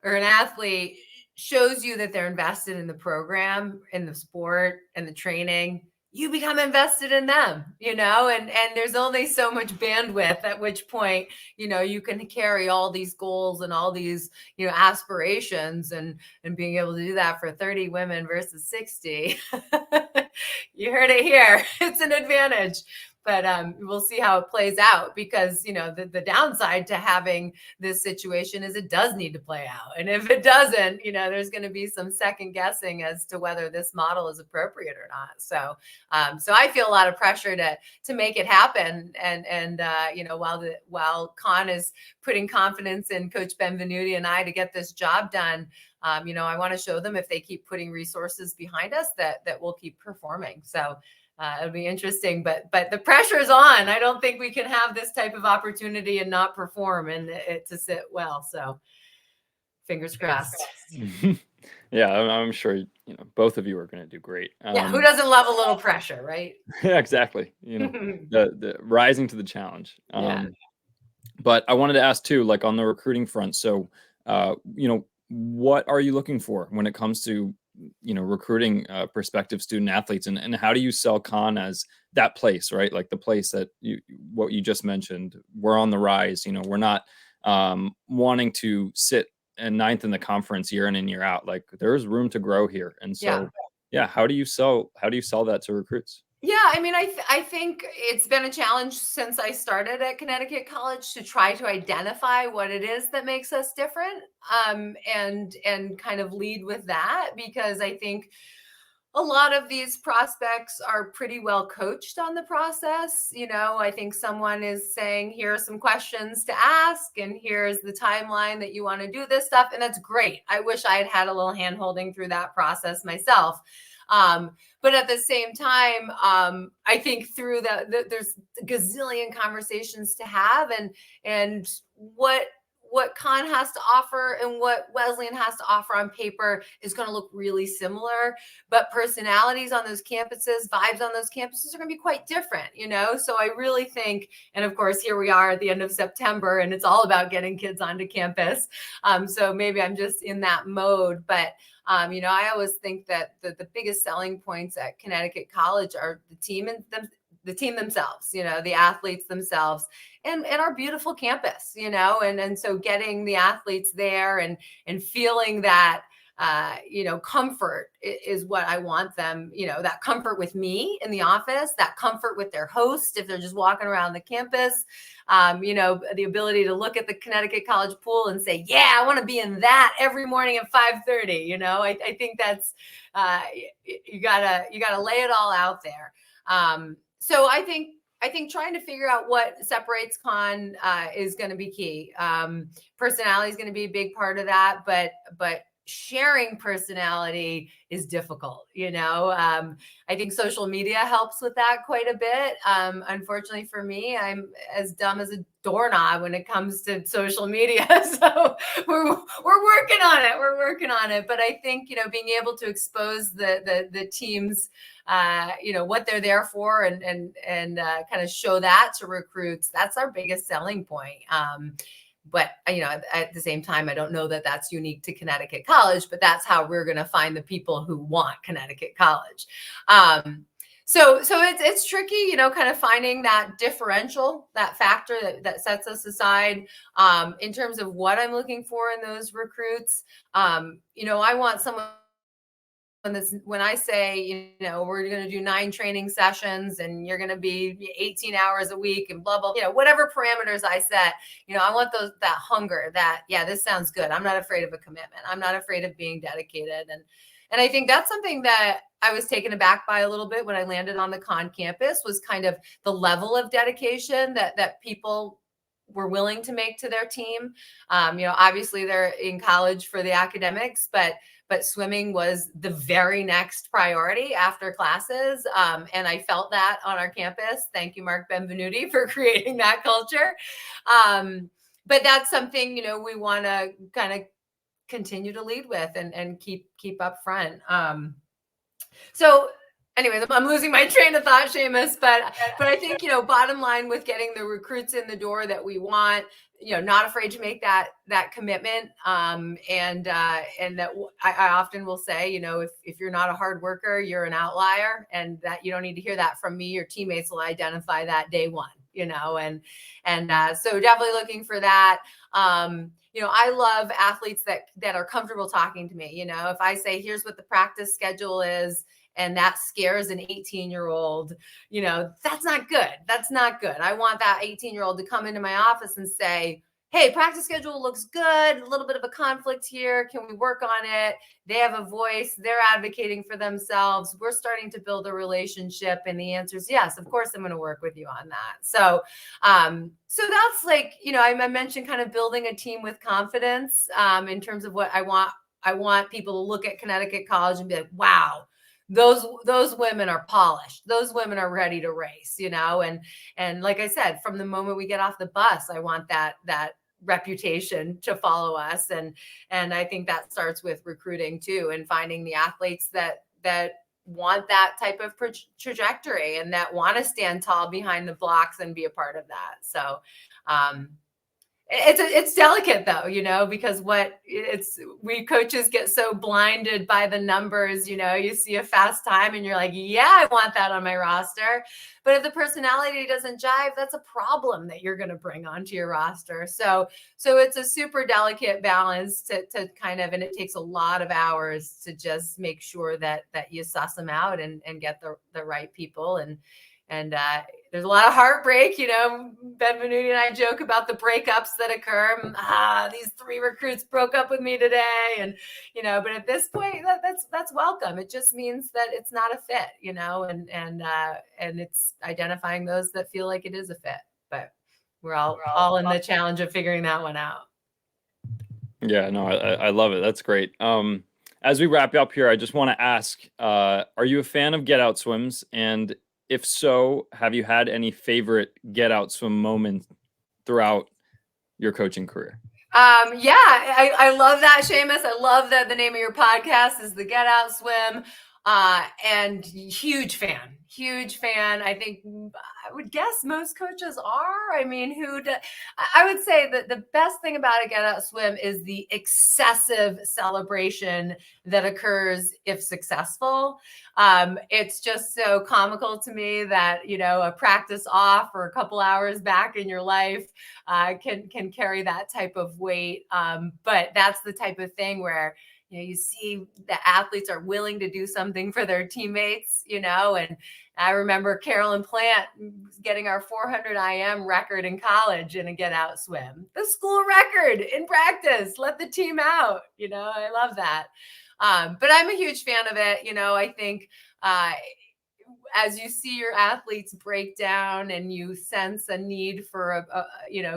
or an athlete shows you that they're invested in the program, in the sport, and the training, you become invested in them, and there's only so much bandwidth at which point, you can carry all these goals and all these, aspirations, and being able to do that for 30 women versus 60. You heard it here. It's an advantage. But we'll see how it plays out, because, the downside to having this situation is it does need to play out. And if it doesn't, there's going to be some second guessing as to whether this model is appropriate or not. So I feel a lot of pressure to make it happen. And while Con is putting confidence in Coach Benvenuti and I to get this job done, I want to show them, if they keep putting resources behind us, that we'll keep performing. So it'll be interesting, but the pressure is on. I don't think we can have this type of opportunity and not perform and it to sit well. So fingers crossed. Yeah, I'm sure both of you are going to do great. Yeah, who doesn't love a little pressure, right? Yeah, exactly. The rising to the challenge. Yeah. But I wanted to ask too, like on the recruiting front. So, what are you looking for when it comes to recruiting prospective student athletes, and how do you sell Con as that place, right? Like the place that what you just mentioned, we're on the rise. We're not wanting to sit in ninth in the conference year in and year out. Like there's room to grow here. And so, yeah, how do you sell that to recruits? Yeah, I mean, I think it's been a challenge since I started at Connecticut College to try to identify what it is that makes us different, and kind of lead with that, because I think a lot of these prospects are pretty well coached on the process. I think someone is saying, here are some questions to ask, and here's the timeline that you want to do this stuff. And that's great. I wish I had a little hand holding through that process myself. But at the same time, I think through there's a gazillion conversations to have, and what Con has to offer and what Wesleyan has to offer on paper is going to look really similar, but personalities on those campuses, vibes on those campuses are going to be quite different, So I really think, and of course, here we are at the end of September, and it's all about getting kids onto campus. So maybe I'm just in that mode, but I always think that the biggest selling points at Connecticut College are the team themselves, the athletes themselves, and our beautiful campus, and so getting the athletes there and feeling that, comfort is what I want them, that comfort with me in the office, that comfort with their host if they're just walking around the campus, the ability to look at the Connecticut College pool and say, yeah, I want to be in that every morning at 5:30. I think that's, you gotta lay it all out there. So I think trying to figure out what separates Con is going to be key. Personality is going to be a big part of that, but sharing personality is difficult. I think social media helps with that quite a bit. Unfortunately for me, I'm as dumb as a doorknob when it comes to social media. So we're working on it. But I think, being able to expose the teams, what they're there for, and kind of show that to recruits, that's our biggest selling point. But, at the same time, I don't know that that's unique to Connecticut College, but that's how we're going to find the people who want Connecticut College. So it's tricky, kind of finding that differential, that factor that sets us aside, in terms of what I'm looking for in those recruits. I want someone, when I say, we're going to do 9 training sessions and you're going to be 18 hours a week and blah, blah, whatever parameters I set, I want that hunger, that, yeah, this sounds good. I'm not afraid of a commitment. I'm not afraid of being dedicated. And I think that's something that I was taken aback by a little bit when I landed on the Con campus, was kind of the level of dedication that people were willing to make to their team. Obviously they're in college for the academics, but swimming was the very next priority after classes. And I felt that on our campus. Thank you, Mark Benvenuti, for creating that culture. But that's something, we want to kind of continue to lead with and keep up front. So anyways, I'm losing my train of thought, Seamus, but I think, bottom line with getting the recruits in the door that we want, not afraid to make that commitment. And that I often will say, if you're not a hard worker, you're an outlier, and that you don't need to hear that from me. Your teammates will identify that day one, and so definitely looking for that. I love athletes that are comfortable talking to me. If I say, here's what the practice schedule is, and that scares an 18-year-old, that's not good. That's not good. I want that 18-year-old to come into my office and say, hey, practice schedule looks good. A little bit of a conflict here. Can we work on it? They have a voice. They're advocating for themselves. We're starting to build a relationship. And the answer is yes, of course, I'm going to work with you on that. So that's like, I mentioned kind of building a team with confidence in terms of what I want. I want people to look at Connecticut College and be like, wow, those women are polished. Those women are ready to race, and like I said, from the moment we get off the bus, I want that reputation to follow us. And I think that starts with recruiting too, and finding the athletes that want that type of trajectory and that want to stand tall behind the blocks and be a part of that. So, it's delicate though, because we coaches get so blinded by the numbers. You see a fast time and you're like, yeah, I want that on my roster. But if the personality doesn't jive, that's a problem that you're going to bring onto your roster. So it's a super delicate balance to kind of, and it takes a lot of hours to just make sure that you suss them out and get the right people. And there's a lot of heartbreak. Ben Venuti and I joke about the breakups that occur. These 3 recruits broke up with me today. And, but at this point, that's welcome. It just means that it's not a fit, and it's identifying those that feel like it is a fit. But we're all in the challenge of figuring that one out. Yeah, no, I love it. That's great. As we wrap up here, I just want to ask, are you a fan of get out swims? And if so, have you had any favorite get out swim moments throughout your coaching career? Yeah, I love that, Seamus. I love that the name of your podcast is the Get Out Swim. And huge fan. I think I would guess most coaches are. I mean, I would say that the best thing about a Get Out Swim is the excessive celebration that occurs if successful. It's just so comical to me that, a practice off or a couple hours back in your life can carry that type of weight. But that's the type of thing where, you see the athletes are willing to do something for their teammates, and I remember Carolyn Plant getting our 400 IM record in college in a get out swim, the school record in practice, let the team out, I love that. But I'm a huge fan of it. I think, as you see your athletes break down and you sense a need for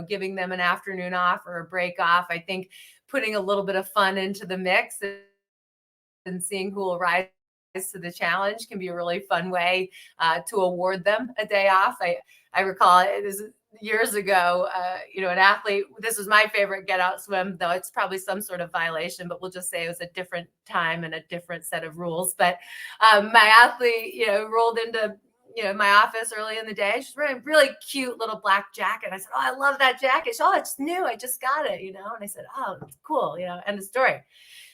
giving them an afternoon off or a break off, I think putting a little bit of fun into the mix and seeing who will rise to the challenge can be a really fun way to award them a day off. I recall it was years ago, an athlete, this was my favorite get out swim, though it's probably some sort of violation, but we'll just say it was a different time and a different set of rules. But my athlete, rolled into my office early in the day. She's wearing a really cute little black jacket. I said, oh, I love that jacket. She said, oh, it's new. I just got it, and I said, oh, it's cool, end of story.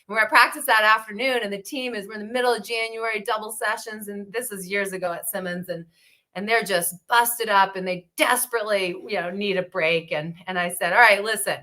We're at practice that afternoon, and the team we're in the middle of January, double sessions. And this is years ago at Simmons, and they're just busted up and they desperately, need a break. And I said, all right, listen,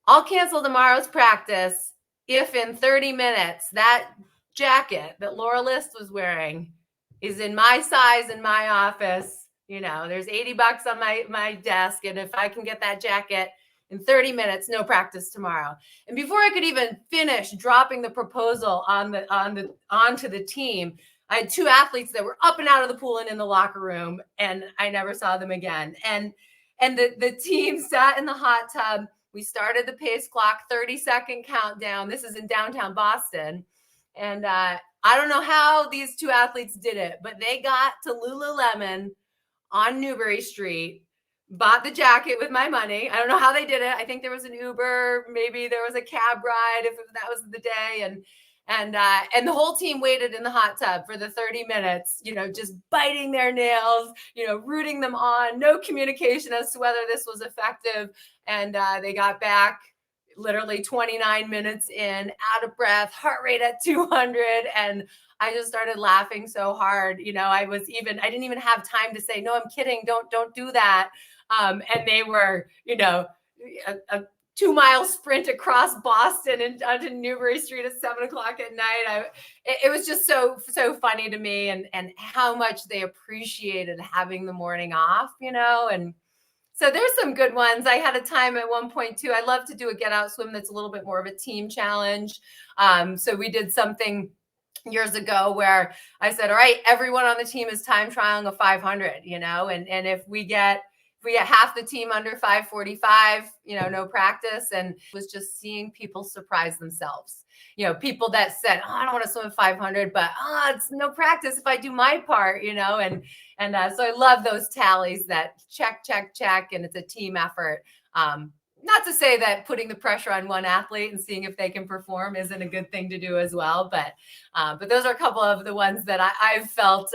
I'll cancel tomorrow's practice if in 30 minutes that jacket that Laura List was wearing is in my size in my office. There's $80 on my desk. And if I can get that jacket in 30 minutes, no practice tomorrow. And before I could even finish dropping the proposal onto the team, I had 2 athletes that were up and out of the pool and in the locker room, and I never saw them again. And the team sat in the hot tub. We started the pace clock, 30-second countdown. This is in downtown Boston. And I don't know how these 2 athletes did it, but they got to Lululemon on Newbury Street, bought the jacket with my money. I don't know how they did it. I think there was an Uber, maybe there was a cab ride if that was the day. And the whole team waited in the hot tub for the 30 minutes, just biting their nails, rooting them on, no communication as to whether this was effective. And they got back literally 29 minutes in, out of breath, heart rate at 200. And I just started laughing so hard. I didn't even have time to say, no, I'm kidding. Don't do that. And they were, a 2-mile sprint across Boston and onto Newbury Street at 7:00 at night. It was just so funny to me, and how much they appreciated having the morning off, and so there's some good ones. I had a time at one point too. I love to do a get out swim that's a little bit more of a team challenge. So we did something years ago where I said, all right, everyone on the team is time trialing a 500, and if we get half the team under 5:45, no practice. And it was just seeing people surprise themselves. People that said, oh, I don't want to swim 500, but it's no practice if I do my part, and so I love those tallies that check, and it's a team effort. Not to say that putting the pressure on one athlete and seeing if they can perform isn't a good thing to do as well, but those are a couple of the ones that I've felt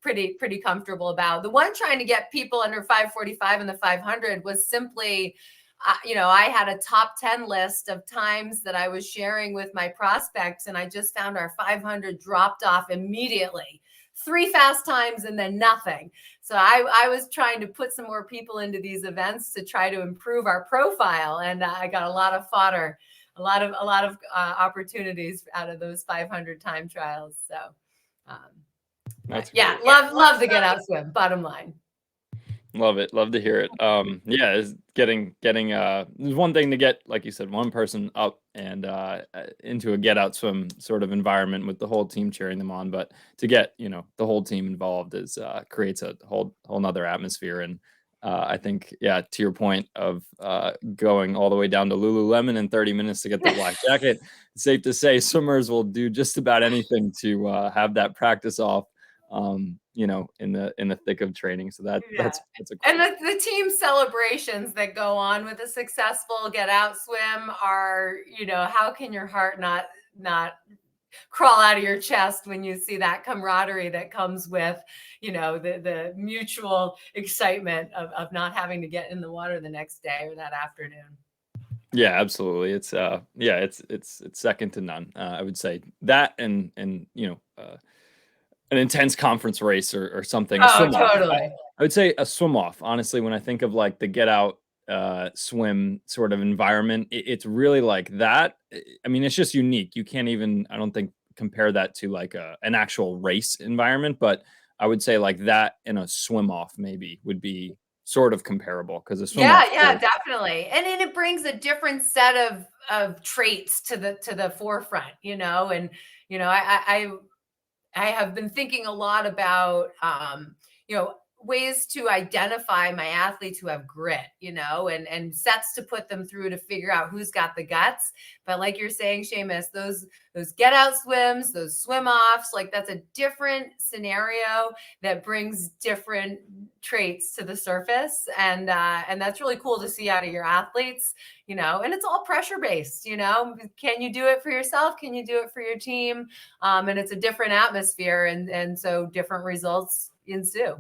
pretty comfortable about. The one trying to get people under 5:45 in the 500 was simply, I had a top 10 list of times that I was sharing with my prospects, and I just found our 500 dropped off immediately. 3 fast times and then nothing. So I was trying to put some more people into these events to try to improve our profile, and I got a lot of fodder, a lot of opportunities out of those 500 time trials. So yeah, love the get out swim. Bottom line. Love it. Love to hear it. Yeah, it's getting there's one thing to get, like you said, one person up and into a get out swim sort of environment with the whole team cheering them on, but to get, the whole team involved is creates a whole nother atmosphere. And I think, yeah, to your point of going all the way down to Lululemon in 30 minutes to get the black jacket, it's safe to say swimmers will do just about anything to have that practice off. In the thick of training. So that's a cool. And the team celebrations that go on with a successful get out swim are, how can your heart not crawl out of your chest when you see that camaraderie that comes with, the mutual excitement of not having to get in the water the next day or that afternoon. Yeah, absolutely. It's it's second to none. I would say that and an intense conference race or something. Oh, totally. I would say a swim off. Honestly, when I think of like the get out swim sort of environment, it's really like that. I mean, it's just unique. You can't even, I don't think, compare that to like an actual race environment, but I would say like that in a swim off maybe would be sort of comparable, because a swim off. Yeah, definitely. And then it brings a different set of traits to the forefront, and I have been thinking a lot about, ways to identify my athletes who have grit, and sets to put them through to figure out who's got the guts. But like you're saying, Seamus, those get out swims, those swim offs, like that's a different scenario that brings different traits to the surface. And that's really cool to see out of your athletes, and it's all pressure based, can you do it for yourself? Can you do it for your team? And it's a different atmosphere. And so different results ensue.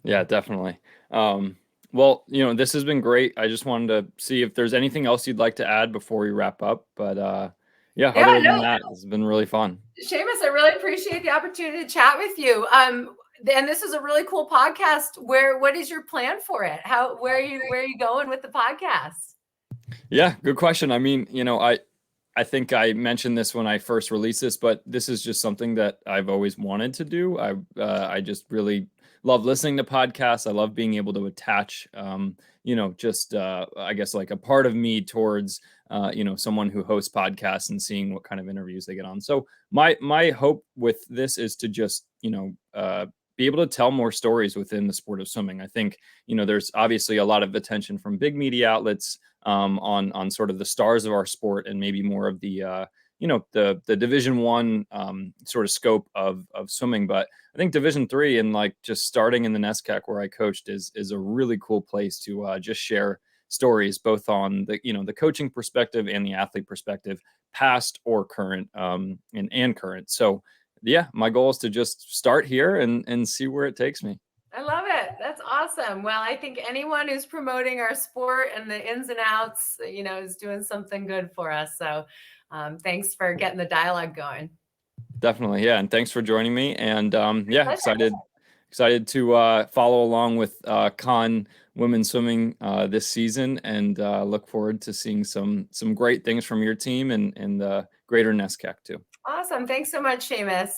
Yeah, definitely. Well, this has been great. I just wanted to see if there's anything else you'd like to add before we wrap up. But other than that, this has been really fun. Seamus, I really appreciate the opportunity to chat with you. And this is a really cool podcast. What is your plan for it? Where are you going with the podcast? Yeah, good question. I mean, I think I mentioned this when I first released this, but this is just something that I've always wanted to do. I just really love listening to podcasts. I love being able to attach, I guess like a part of me towards, someone who hosts podcasts and seeing what kind of interviews they get on. So my hope with this is to just, be able to tell more stories within the sport of swimming. I think, there's obviously a lot of attention from big media outlets on sort of the stars of our sport, and maybe more of the the Division I sort of scope of swimming. But I think Division III, and like just starting in the NESCAC where I coached, is a really cool place to just share stories, both on the the coaching perspective and the athlete perspective, past or current, and current. So yeah, my goal is to just start here and see where it takes me. I love it. That's awesome. Well, I think anyone who's promoting our sport and the ins and outs, is doing something good for us. So thanks for getting the dialogue going. Definitely. Yeah. And thanks for joining me. And yeah, excited to follow along with Con women's swimming this season, and look forward to seeing some great things from your team and greater NESCAC too. Awesome. Thanks so much, Seamus.